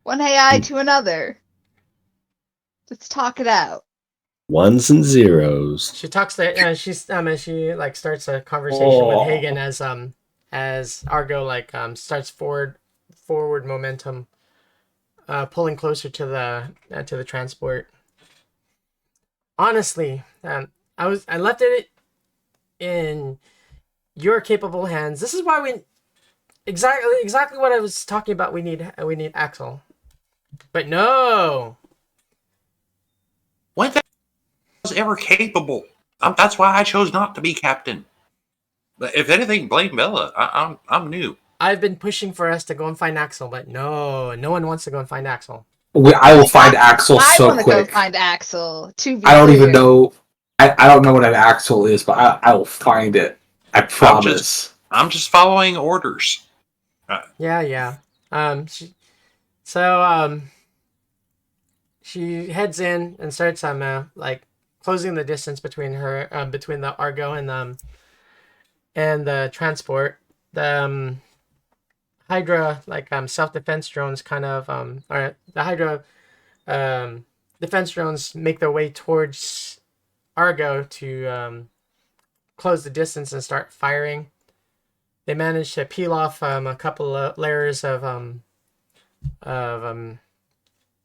One AI to another. Let's talk it out. Ones and zeros. She talks to she like starts a conversation with Hagen as Argo like starts forward momentum, pulling closer to the transport. Honestly, I left it in your capable hands. This is why we exactly what I was talking about. We need Axel, but no. When was ever capable? That's why I chose not to be captain. But if anything, blame Bella. I'm new. I've been pushing for us to go and find Axel, but no one wants to go and find Axel. I will find Axel I so want to go quick. find Axel. To be I don't even clear. know. I don't know what an Axel is, but I will find it. I promise. I'm just following orders. Yeah. She heads in and starts like closing the distance between between the Argo and the transport. The Hydra self-defense drones kind of or the Hydra defense drones make their way towards Argo to close the distance and start firing. They manage to peel off a couple of layers of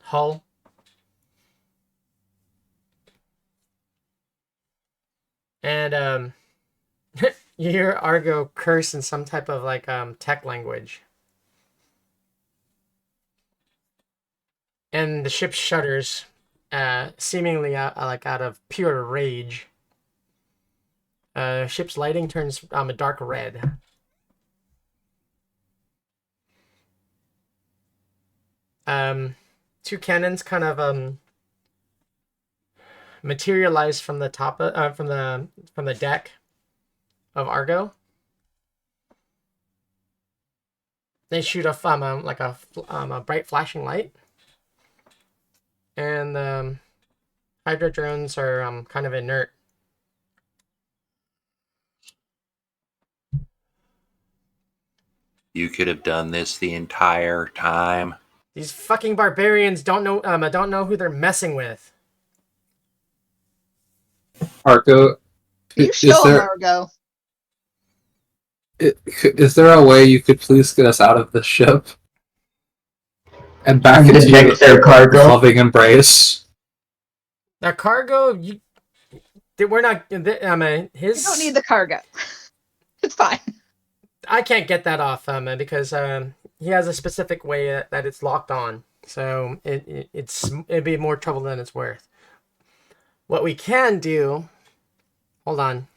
hull. And you hear Argo curse in some type of like tech language. And the ship shudders, seemingly out of pure rage. Ship's lighting turns a dark red. Two cannons kind of materialize from the top from the deck of Argo. They shoot off a bright flashing light, and the Hydra drones are kind of inert. You could have done this the entire time. These fucking barbarians don't know who they're messing with. Argo, You show him, Argo. is there a way you could please get us out of the ship and back I'm gonna into check their a cargo. loving embrace? The cargo, we're not. You His. don't need the cargo. It's fine. I can't get that off because he has a specific way that it's locked on. So it'd be more trouble than it's worth. What we can do, hold on,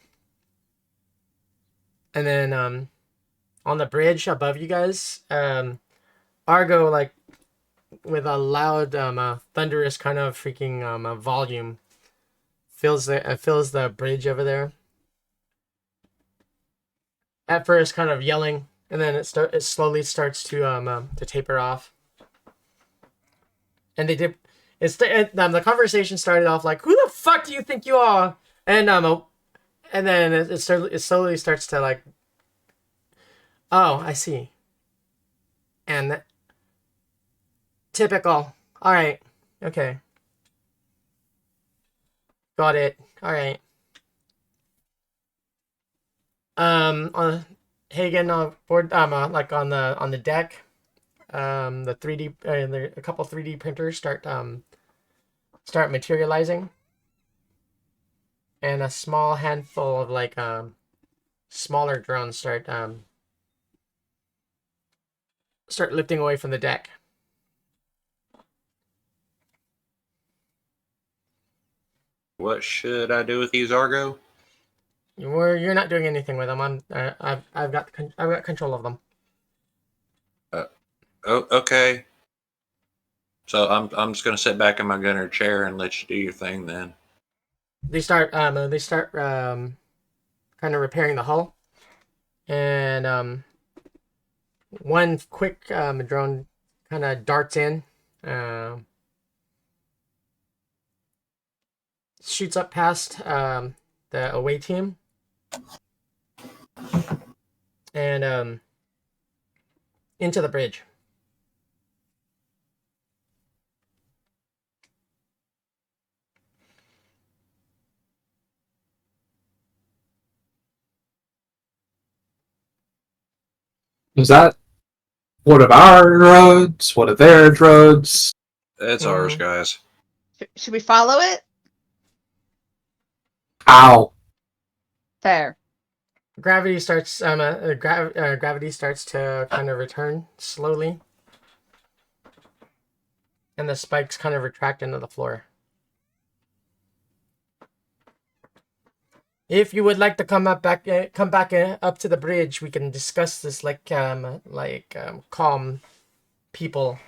and then on the bridge above you guys, Argo, like with a loud thunderous kind of freaking volume, fills the bridge over there. At first, kind of yelling, and then it slowly starts to taper off. And they did. The conversation started off like, "Who the fuck do you think you are?" And then it slowly starts to like, "Oh, I see." And typical. All right. Okay. Got it. All right. On Hagen board, like on the deck, the 3D, a couple 3D printers start materializing, and a small handful of like smaller drones start lifting away from the deck. What should I do with these, Argo? You're not doing anything with them. I've got control of them. Oh, okay. So I'm just gonna sit back in my gunner chair and let you do your thing then. They start kind of repairing the hull, and one quick drone kind of darts in, shoots up past the away team, and into the bridge. Is that one of our drones? One of their drones? It's ours, guys. Should we follow it? Ow. Fair. Gravity starts gravity starts to kind of return slowly, and the spikes kind of retract into the floor. If you would like to come back up to the bridge, we can discuss this like calm people.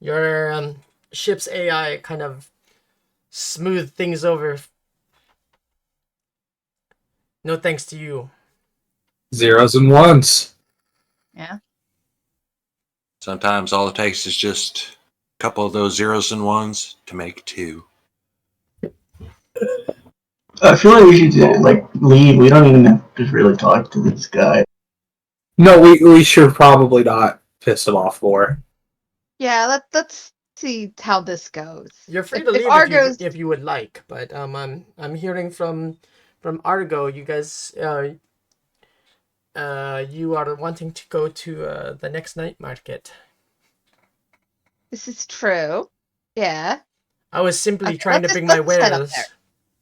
Your ship's AI kind of smooth things over. No thanks to you. Zeros and ones. Yeah. Sometimes all it takes is just a couple of those zeros and ones to make two. I feel like we should leave. We don't even have to really talk to this guy. No, we should probably not piss him off more. Yeah, let's see how this goes. You're free to leave if you would like, but I'm hearing from Argo, you guys you are wanting to go to the next night market. This is true. Yeah. I was simply trying to bring my wares.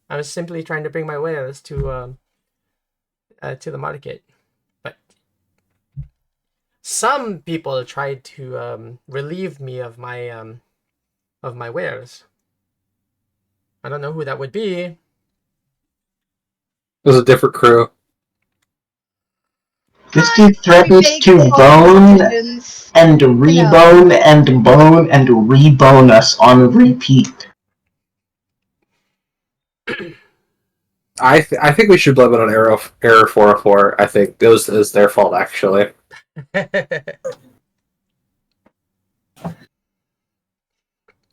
I was simply trying to bring my wares to the market, but some people tried to relieve me of my wares. I don't know who that would be. It was a different crew. This dude threatens to bone and rebone and bone and rebone us on repeat. I think we should blame it on Error 404. I think it was their fault, actually.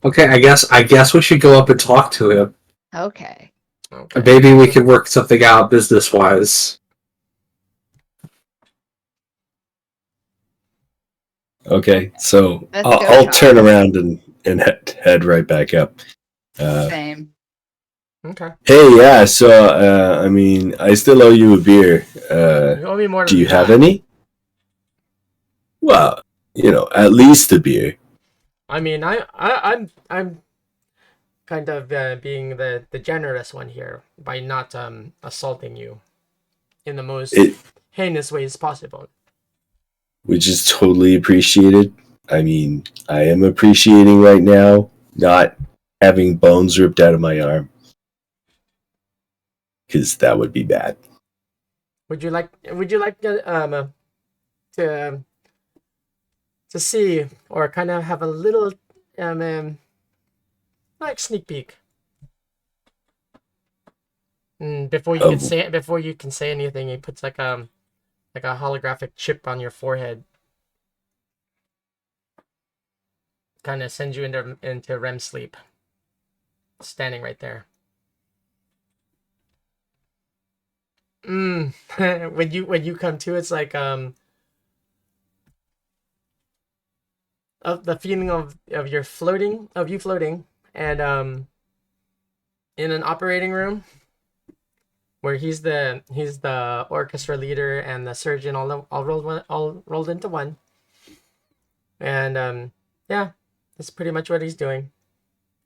Okay, I guess we should go up and talk to him. Okay. Maybe we can work something out business-wise. Okay, so I'll turn around and head right back up. Same. Okay. Hey, yeah. So, I mean, I still owe you a beer. You owe me more. Do you have any? Well, at least a beer. I mean, I'm kind of being the generous one here by not assaulting you in the most heinous ways possible. Which is totally appreciated. I mean, I am appreciating right now not having bones ripped out of my arm. Because that would be bad. Would you like to see or kind of have a little like sneak peek before you can say anything? He puts like a holographic chip on your forehead, kind of sends you into REM sleep, standing right there. When you come to, it's like of the feeling of you floating and in an operating room where he's the orchestra leader and the surgeon all rolled into one. And yeah, that's pretty much what he's doing.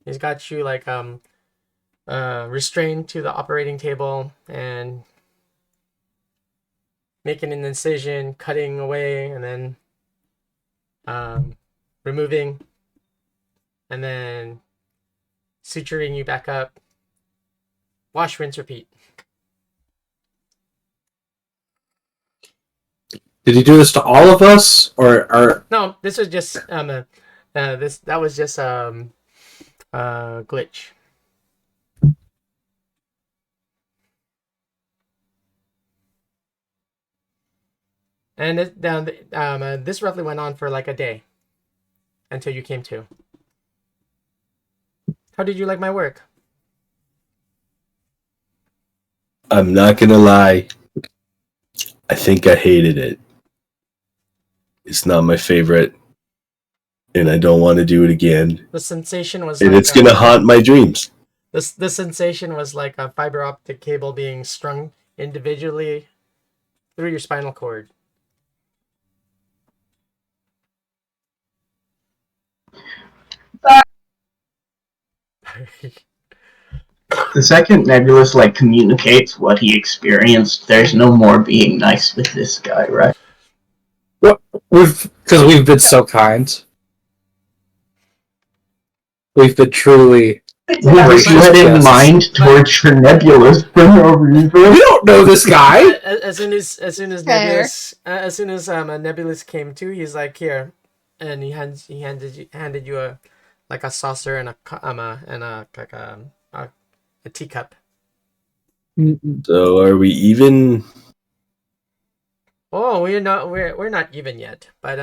He's got you like restrained to the operating table and making an incision, cutting away, and then removing, and then suturing you back up. Wash, rinse, repeat. Did he do this to all of us, or No, this was just that was just glitch. And this roughly went on for like a day until you came to. How did you like my work? I'm not gonna lie. I think I hated it. It's not my favorite, and I don't want to do it again. The sensation was And like it's gonna haunt my dreams. the sensation was like a fiber optic cable being strung individually through your spinal cord. The second Nebulous communicates what he experienced, there's no more being nice with this guy, right? because we've been so kind. We've been truly. He was letting mind torture Nebulous for no reason. We don't know this guy. As soon as Nebulous came to, he's like, here, and he handed you a saucer and a teacup. So are we even? Oh, we're not even yet, but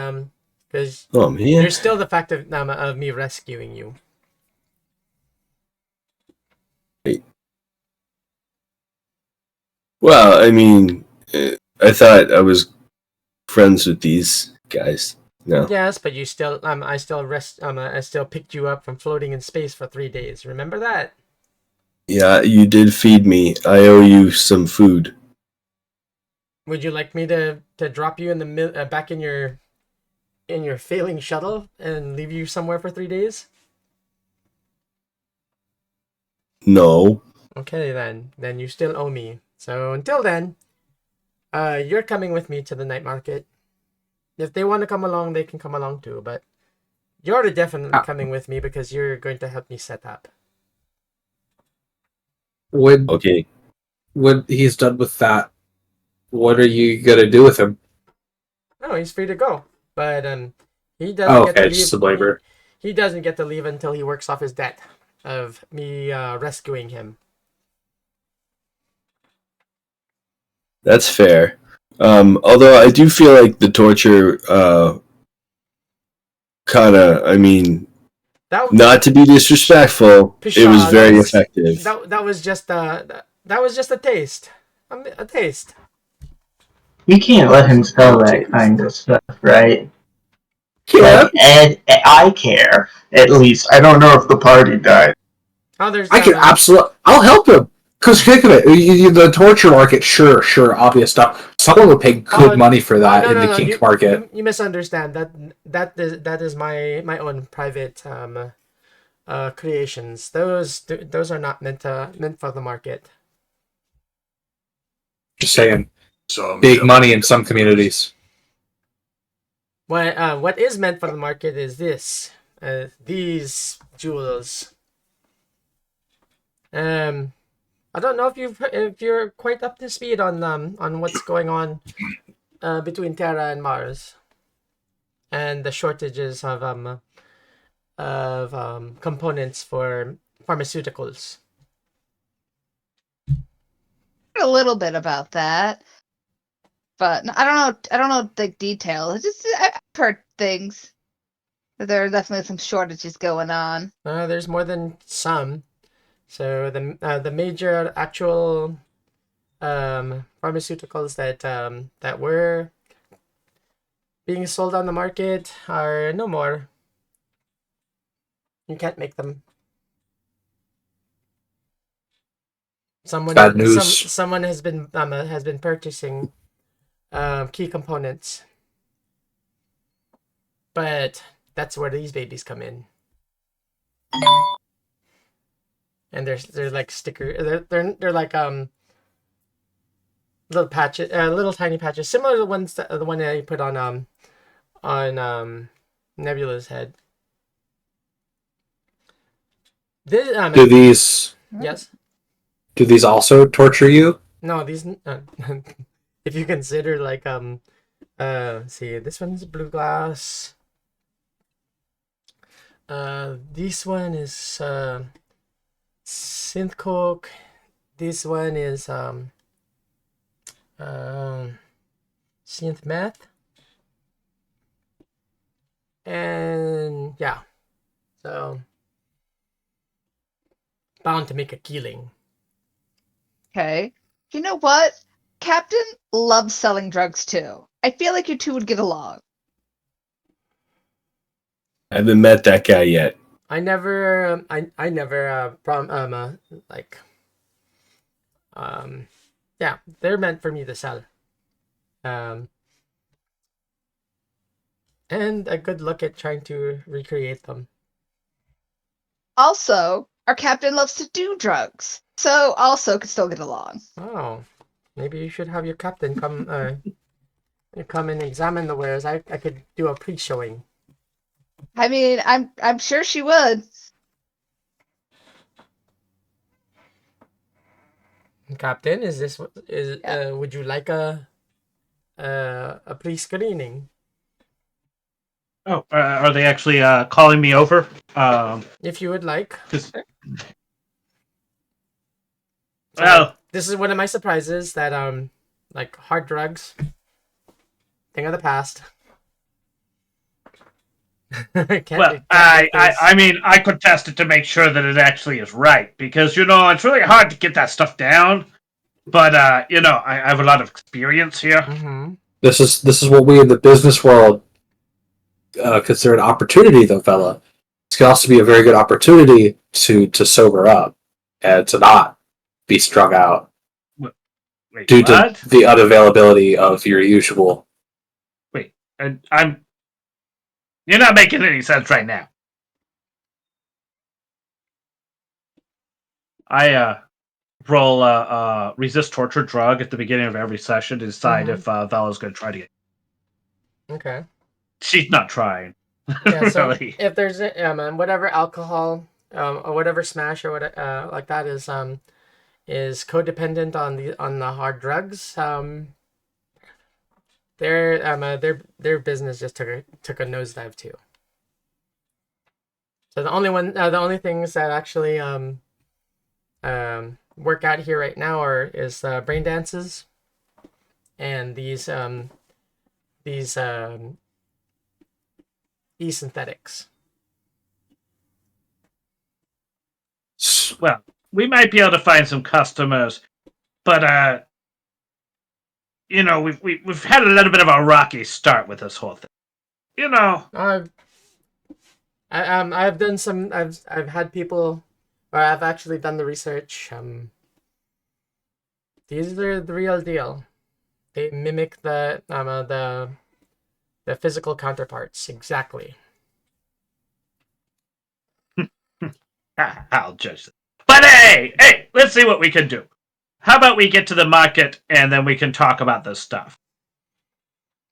because Oh man, there's still the fact of me rescuing you. Well, I mean, I thought I was friends with these guys. No. Yes, but you still I still picked you up from floating in space for 3 days. Remember that? Yeah, you did feed me. I owe you some food. Would you like me to drop you in the back in your failing shuttle and leave you somewhere for 3 days? No. Okay, then you still owe me. So until then, you're coming with me to the night market. If they want to come along, they can come along too. But you're definitely coming with me because you're going to help me set up. When he's done with that, what are you gonna do with him? No, he's free to go. But he doesn't get to leave. Just the labor. He doesn't get to leave until he works off his debt of me rescuing him. That's fair. Although I do feel like the torture not to be disrespectful, it was very effective. That was just a taste. A taste. We can't let him tell that kind of stuff, right? Yeah. And I care, at least. I don't know if the party died. Oh, there's I can absolutely. I'll help him. Because think of it, the torture market, sure, obvious stuff. Someone would pay good money for that in the kink market. You misunderstand. That is my own private creations. Those are not meant for the market. Just saying, Some big jump- money in some communities. What is meant for the market is these jewels. I don't know if you're quite up to speed on what's going on between Terra and Mars, and the shortages of components for pharmaceuticals. A little bit about that, but I don't know. I don't know the details. I've heard things. There are definitely some shortages going on. There's more than some. So the major actual pharmaceuticals that were being sold on the market are no more. You can't make them. Bad news. Someone has been purchasing key components, but that's where these babies come in. And they're like they're like little patches, little tiny patches, similar to the one that you put on Nebula's head. Do these Yes. do these also torture you? No, these if you consider like see, this one's blue glass. This one is synth coke. This one is synth meth. And yeah. So bound to make a killing. Okay. You know what? Captain loves selling drugs too. I feel like you two would get along. I haven't met that guy yet. I never yeah, they're meant for me to sell. And a good look at trying to recreate them. Also, our captain loves to do drugs, so also could still get along. Oh, maybe you should have your captain come and examine the wares. I could do a pre-showing. I mean, I'm sure she would. Captain, would you like a pre-screening? Oh, are they actually calling me over? If you would like. Well, This is one of my surprises that like hard drugs, thing of the past. I mean, I could test it to make sure that it actually is right, because it's really hard to get that stuff down. But I have a lot of experience here. Mm-hmm. This is what we in the business world consider an opportunity, though, fella. This can also be a very good opportunity to sober up and to not be strung out Wait, due what? to the unavailability of your usual. Wait, you're not making any sense right now. I roll resist torture drug at the beginning of every session to decide if Vala's going to try to get. Okay. She's not trying. Yeah. So Really. if there's whatever alcohol or whatever smash or what like that is codependent on the hard drugs, their business just took a nosedive too. So the only things that actually work out here right now is brain dances and these e-synthetics. Well, we might be able to find some customers, but we've had a little bit of a rocky start with this whole thing. I've done some. I've had people, or I've actually done the research. These are the real deal. They mimic the physical counterparts exactly. I'll judge that. But hey, let's see what we can do. How about we get to the market and then we can talk about this stuff?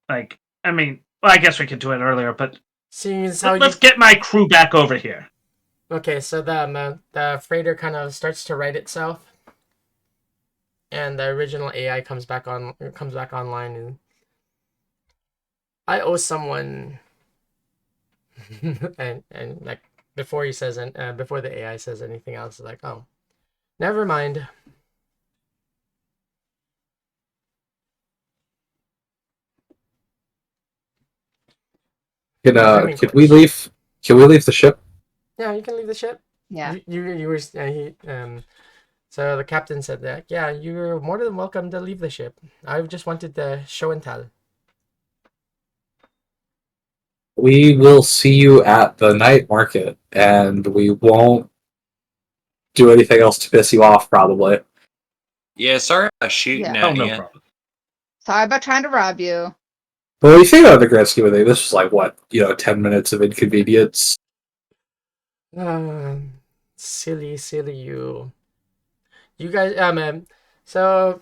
Like, I mean, well, I guess we could do it earlier, but Seeing as how let's get my crew back over here. Okay, so the freighter kind of starts to right itself, and the original AI comes back online, and I owe someone, and like before he says before the AI says anything else, like, oh, never mind. Can we leave? Can we leave the ship? Yeah, you can leave the ship. Yeah. You were So the captain said that, yeah, you're more than welcome to leave the ship. I just wanted to show and tell. We will see you at the night market, and we won't do anything else to piss you off, probably. Yeah, sorry about shooting Yeah. at no you. problem. Sorry about trying to rob you. But when you think about the grand scheme of things, this was like, what, 10 minutes of inconvenience? Silly you. You guys, so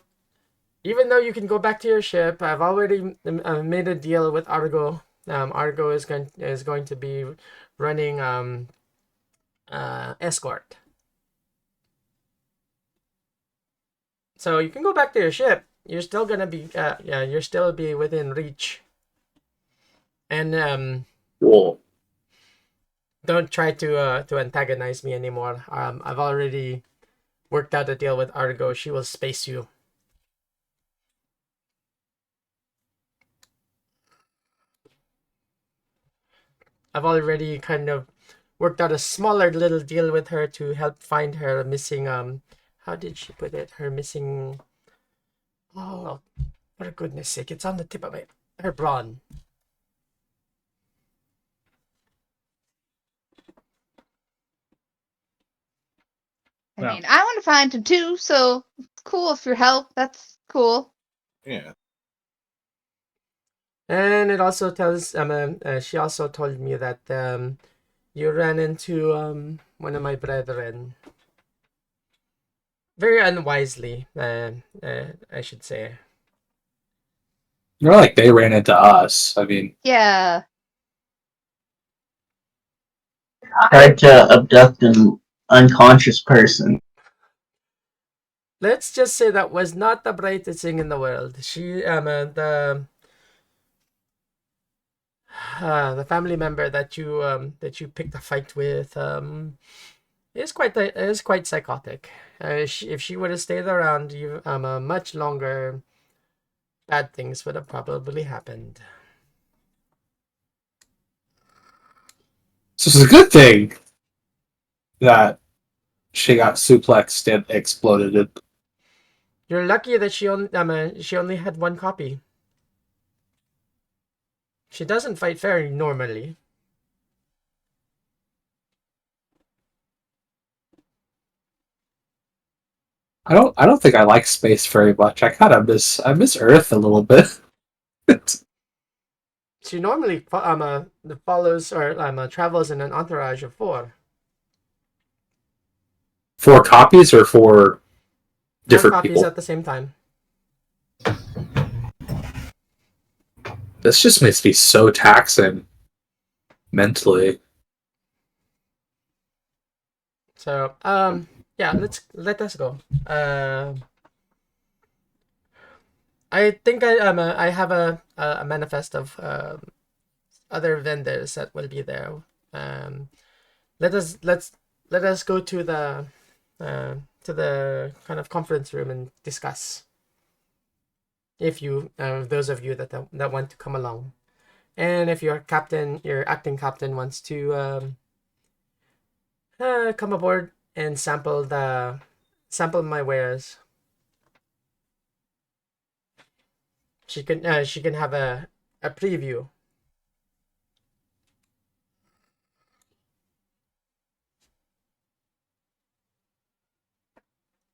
even though you can go back to your ship, I've already made a deal with Argo. Argo is going to be running escort. So you can go back to your ship. You're still gonna be you're still be within reach. And Cool. don't try to antagonize me anymore. I've already worked out a deal with Argo. She will space you. I've already kind of worked out a smaller little deal with her to help find her missing how did she put it? Her missing, oh, for goodness sake, it's on the tip of her brawn. I mean, I want to find him too, so it's cool if your help. That's cool. Yeah. And it also tells she also told me that you ran into one of my brethren very unwisely, I should say. More like they ran into us. I mean, Yeah. Tried to abduct an unconscious person. Let's just say that was not the brightest thing in the world. She the family member that you picked a fight with is quite psychotic. If she would have stayed around you much longer, bad things would have probably happened. this is a good thing that she got suplexed and exploded. You're lucky that she only had one copy. She doesn't fight fair normally. I don't think I like space very much. I miss Earth a little bit. She normally follows or travels in an entourage of 4. 4 copies or 4 different 4 copies people? at the same time. This just makes me so taxing mentally. So yeah, let us go. I think I have a manifest of other vendors that will be there. Let us go to the kind of conference room and discuss. If you those of you that want to come along, and if your acting captain wants to come aboard and sample my wares. She can have a preview.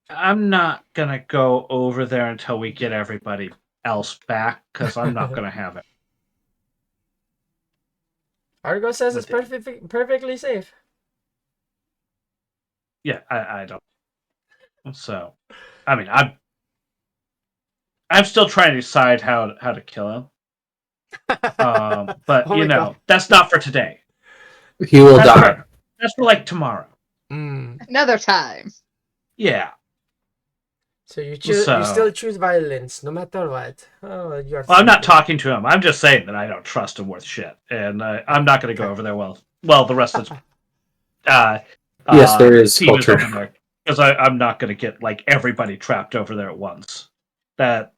I'm not gonna go over there until we get everybody else back, because I'm not gonna have it. Argo says it's With perfectly safe. Yeah, I don't. So, I mean, I'm still trying to decide how to kill him. But Oh my God. that's not for today. He will That's die. that's for like tomorrow. Another time. Yeah. So you choose. So- You still choose violence, no matter what. Oh, you are. Well, I'm not simple. talking to him. I'm just saying that I don't trust him worth shit, and I'm not going to go over there. Well, the rest of Yes, there is team is culture. over there because I'm not going to get like everybody trapped over there at once. That's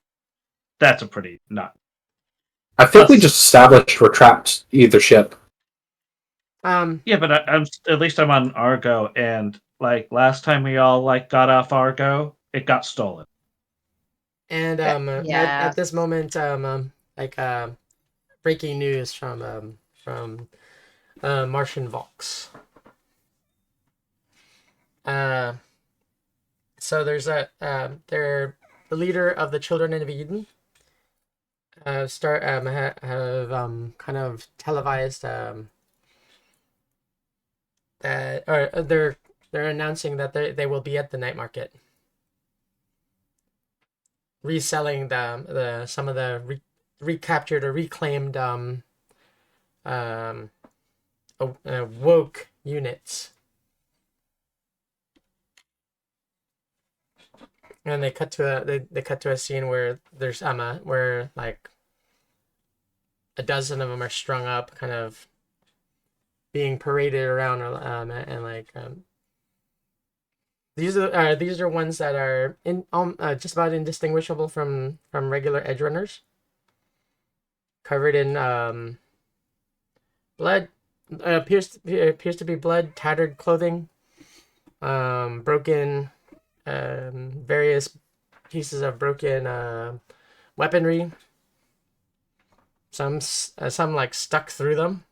a pretty not. I think we just established we're trapped either ship. Yeah, but I'm at least I'm on Argo, and like last time we all like got off Argo, it got stolen. And Yeah. at this moment, breaking news from Martian Vox. So there's they're the leader of the Children of Eden. Have kind of televised that, or they're announcing that they will be at the night market, reselling the some of the recaptured or reclaimed woke units. And they cut to a scene where there's where like a dozen of them are strung up, kind of being paraded around, and like these are ones that are just about indistinguishable from regular Edgerunners, covered in blood, appears to be blood, tattered clothing, broken, various pieces of broken weaponry. Some like stuck through them,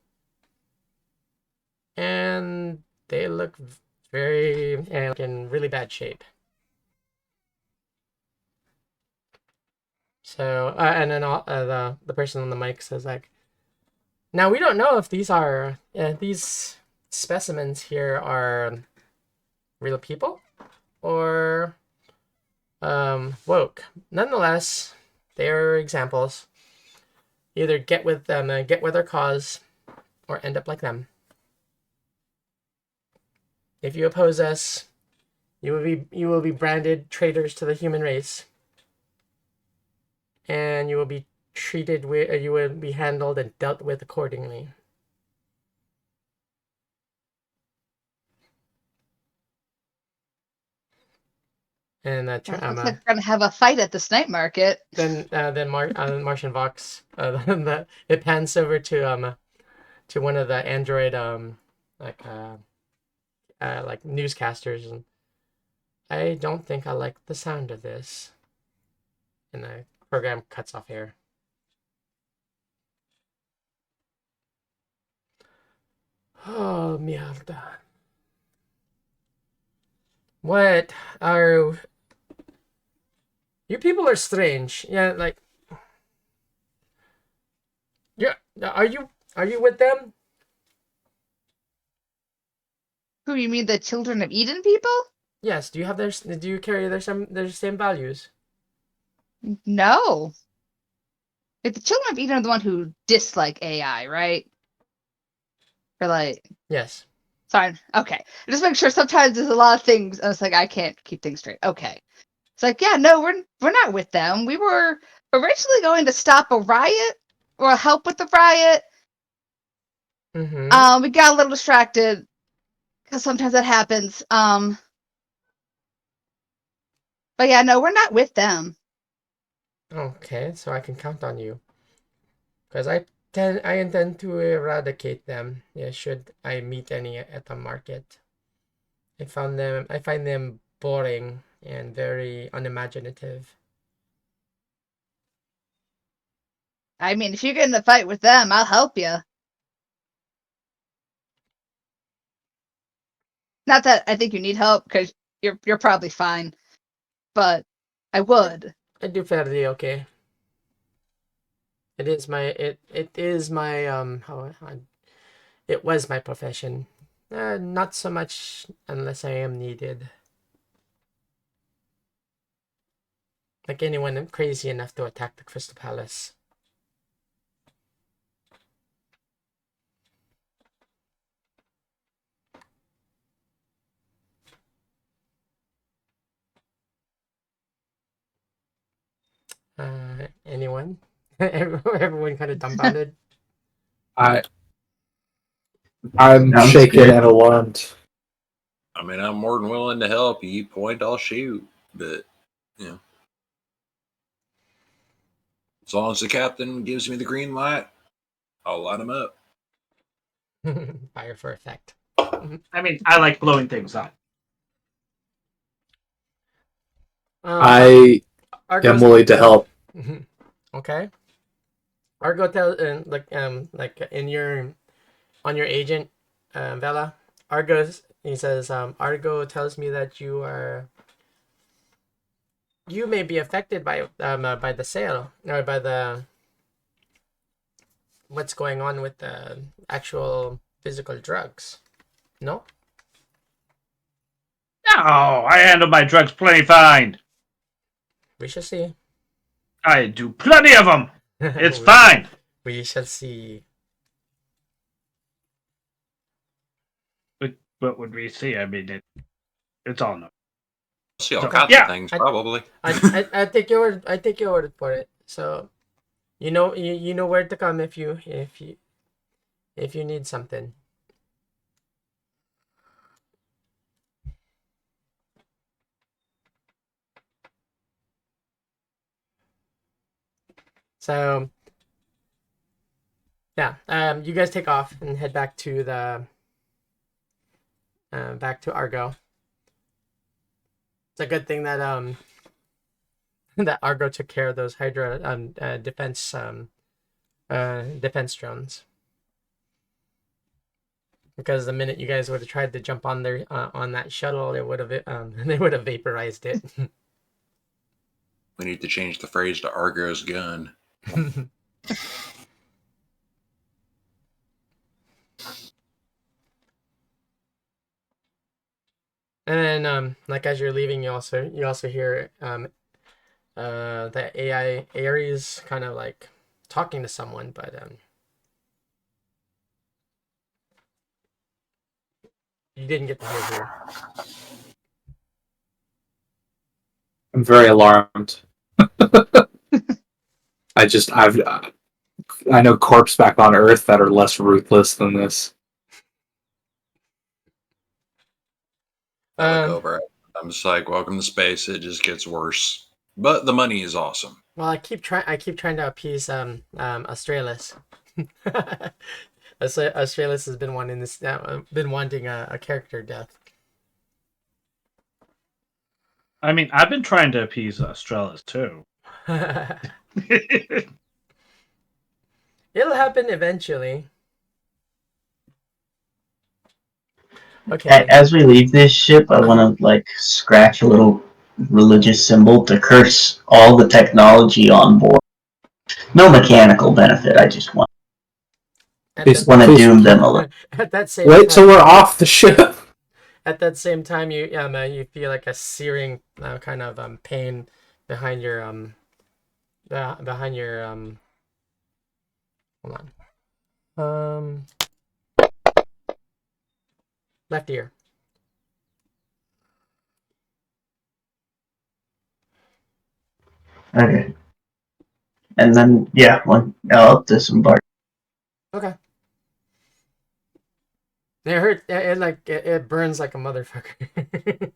and they look very in really bad shape. So and then the person on the mic says like, now we don't know if these specimens here are real people or woke. Nonetheless, they are examples. Either get with them, get with their cause, or end up like them. If you oppose us, you will be branded traitors to the human race, and you will be you will be handled and dealt with accordingly. And Looks like we're gonna have a fight at this night market. then Martian Vox, it pans over to one of the android like newscasters, and I don't think I like the sound of this. And the program cuts off here. Oh, mierda. What are... You people are strange. Yeah, like... Yeah, are you with them? Who, you mean the Children of Eden people? Yes, do you carry their same values? No. Like, the Children of Eden are the one who dislike AI, right? Or like... Yes. Fine. Okay. Just make sure sometimes there's a lot of things, and it's like, I can't keep things straight. Okay. It's like, yeah, no, we're not with them. We were originally going to stop a riot or help with the riot. Mm-hmm. We got a little distracted because sometimes that happens. But yeah, no, we're not with them. Okay, so I can count on you. Because I intend to eradicate them. Yeah, should I meet any at the market. I find them boring and very unimaginative. I mean, if you get in a fight with them, I'll help you. Not that I think you need help, because you're probably fine. But I would. I do fairly okay. It is my it was my profession Not so much unless I am needed. Like anyone crazy enough to attack the Crystal Palace. Anyone? Everyone kind of dumbfounded. I'm Sounds shaken good. and alarmed. I mean, I'm more than willing to help. You point, I'll shoot. But, you know. As long as the captain gives me the green light, I'll light him up. Fire for effect. I mean, I like blowing things up. I am willing to help. Okay. Argo tells like in your on your agent, Vela. He says Argo tells me that you may be affected by the sale or by the what's going on with the actual physical drugs. No? No, I handle my drugs plenty fine. We shall see. I do plenty of them. It's fine. We shall see. What would we see? I mean, it's all no. See all So, kinds yeah. of things, probably. I take your word. I take your word for it. So, you know where to come if you need something. So, yeah, you guys take off and head back to the back to Argo. It's a good thing that that Argo took care of those Hydra defense drones. Because the minute you guys would have tried to jump on their on that shuttle, it would have they would have vaporized it. We need to change the phrase to Argo's gun. And then like as you're leaving, you also hear the AI Ares kind of like talking to someone, but you didn't get to hear who. I'm very alarmed. I know corpse back on Earth that are less ruthless than this. I look over. I'm just like, welcome to space. It just gets worse, but the money is awesome. Well, I keep trying to appease Australis. Australis has been wanting this been wanting a character death. I mean, I've been trying to appease Australis too. It'll happen eventually. Okay. As we leave this ship, I want to scratch a little religious symbol to curse all the technology on board. No mechanical benefit. I just want to doom them a little. At that same Wait time, till we're off the ship. At that same time, you feel like a searing kind of pain behind your hold on. Left ear. Okay. And then I'll disembark. Okay. It hurt. It burns like a motherfucker.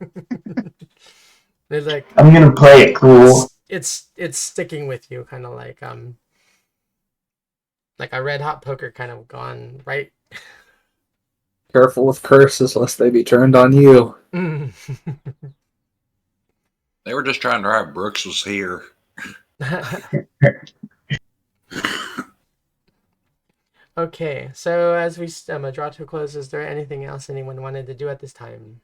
It's like I'm gonna play it cool. It's sticking with you, kind of like a red hot poker, kind of gone right. Careful with curses, lest they be turned on you. They were just trying to write Brooks was here. Okay, so as we draw to a close, is there anything else anyone wanted to do at this time?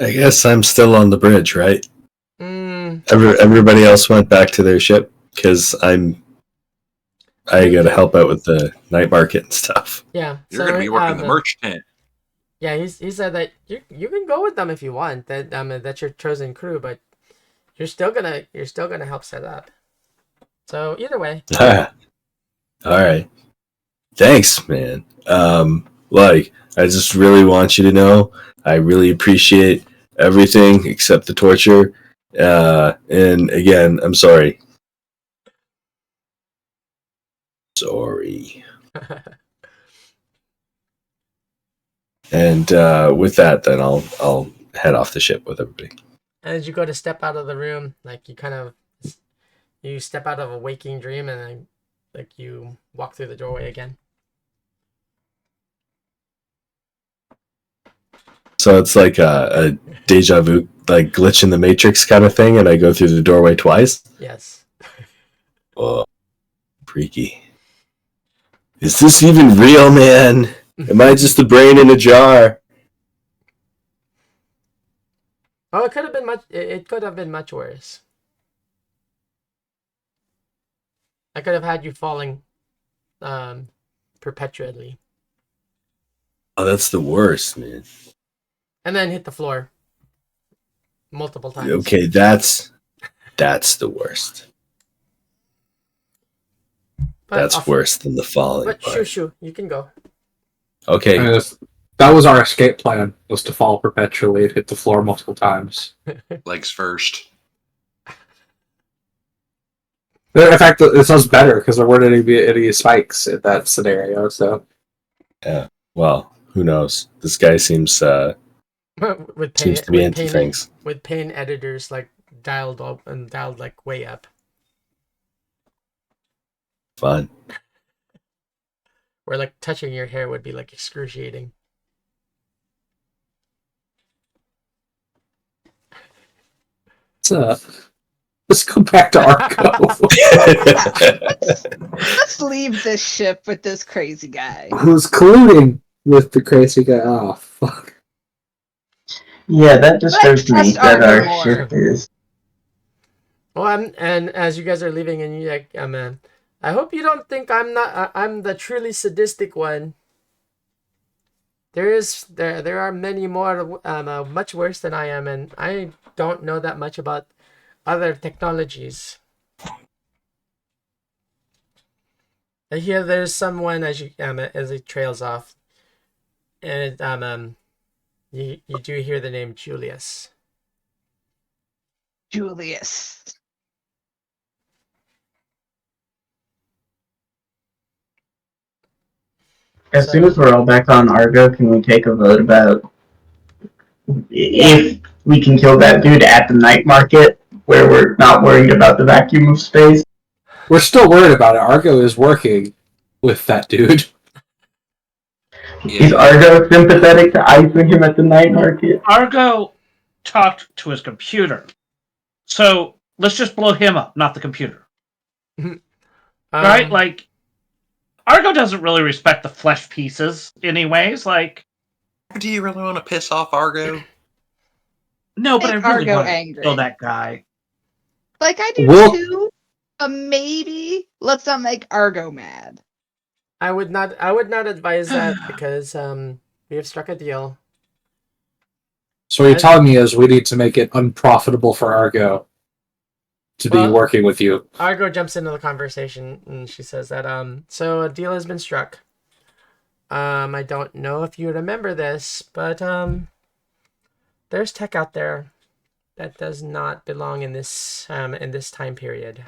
I guess I'm still on the bridge, right? Everybody else went back to their ship because I'm I got to help out with the night market and stuff. Yeah. You're going to be working the merch tent. Yeah, he said that you can go with them if you want. That's your chosen crew, but you're still gonna help set up. So either way. All right. Thanks, man. Like, I just really want you to know I really appreciate everything except the torture. And again, I'm sorry. Sorry. And with that, then I'll head off the ship with everybody. As you go to step out of the room, like you step out of a waking dream, and then like you walk through the doorway again. So it's like a deja vu, like glitch in the Matrix kind of thing, and I go through the doorway twice. Yes. Oh, freaky. Is this even real, man? Am I just the brain in a jar? Oh, it could have been much. It could have been much worse. I could have had you falling, perpetually, Oh, that's the worst, man. and then hit the floor multiple times. Okay, that's the worst. That's worse than the falling But part. shoo, you can go. Okay. That was our escape plan, was to fall perpetually and hit the floor multiple times. Legs first. In fact, it sounds better because there weren't any spikes in that scenario. So, Yeah. Well, who knows? This guy seems with pain, seems to be into things. With pain editors like dialed up and dialed like way up. Fun. Where like touching your hair would be like excruciating. Let's go back to Arco. Let's leave this ship with this crazy guy. Who's colluding with the crazy guy? Oh, fuck. Yeah, that disturbs me trust that Argo our more. ship is. Well, and as you guys are leaving, and you like, I hope you don't think I'm the truly sadistic one. There are many more much worse than I am, and I don't know that much about other technologies. I hear there's someone as he trails off, and you do hear the name Julius. Julius. As soon as we're all back on Argo, can we take a vote about if we can kill that dude at the night market, where we're not worried about the vacuum of space? We're still worried about it. Argo is working with that dude. Is Argo sympathetic to icing him at the night market? Argo talked to his computer. So let's just blow him up, not the computer. Right? Like, Argo doesn't really respect the flesh pieces anyways. Like, Do you really want to piss off Argo? no, but I Make really Argo want to angry. kill that guy. Like I do Well- too. Maybe let's not make Argo mad. I would not advise that because we have struck a deal. So what you're telling me is we need to make it unprofitable for Argo to be Well- working with you. Argo jumps into the conversation and she says that so a deal has been struck. I don't know if you remember this, but there's tech out there that does not belong in this time period.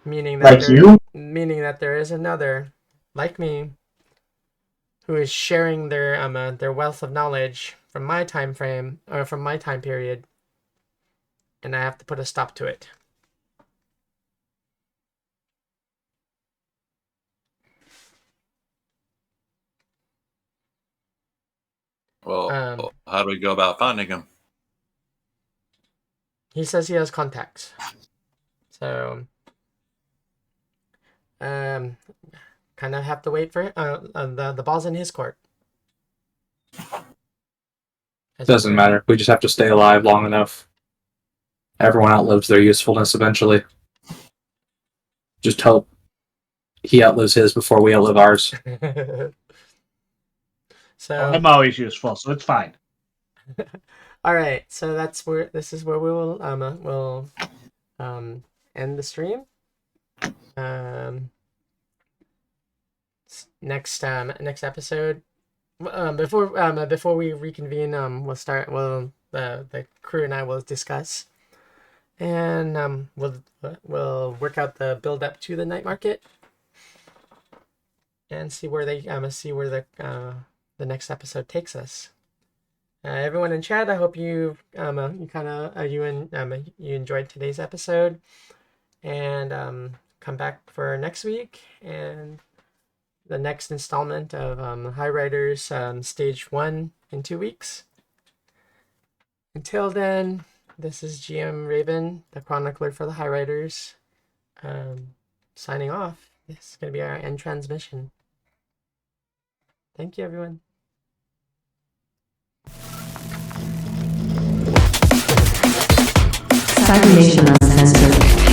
Meaning that Like you? Meaning that there is another, like me, who is sharing their wealth of knowledge from my time frame or from my time period, and I have to put a stop to it. Well, how do we go about finding him? He says he has contacts, so kind of have to wait for the ball's in his court. Doesn't matter. We just have to stay alive long enough. Everyone outlives their usefulness eventually. Just hope he outlives his before we outlive ours. So I'm always useful, so it's fine. all right, so this is where we will end the stream. Next episode. Before we reconvene, the crew and I will discuss, and we'll work out the build up to the night market, and see where the next episode takes us. Everyone in chat, I hope you enjoyed today's episode, and come back for next week and the next installment of Highriders Stage 1 in 2 weeks. Until then, this is GM Raven, the chronicler for the Highriders, signing off. This is going to be our end transmission. Thank you, everyone. Cybernation Uncensored.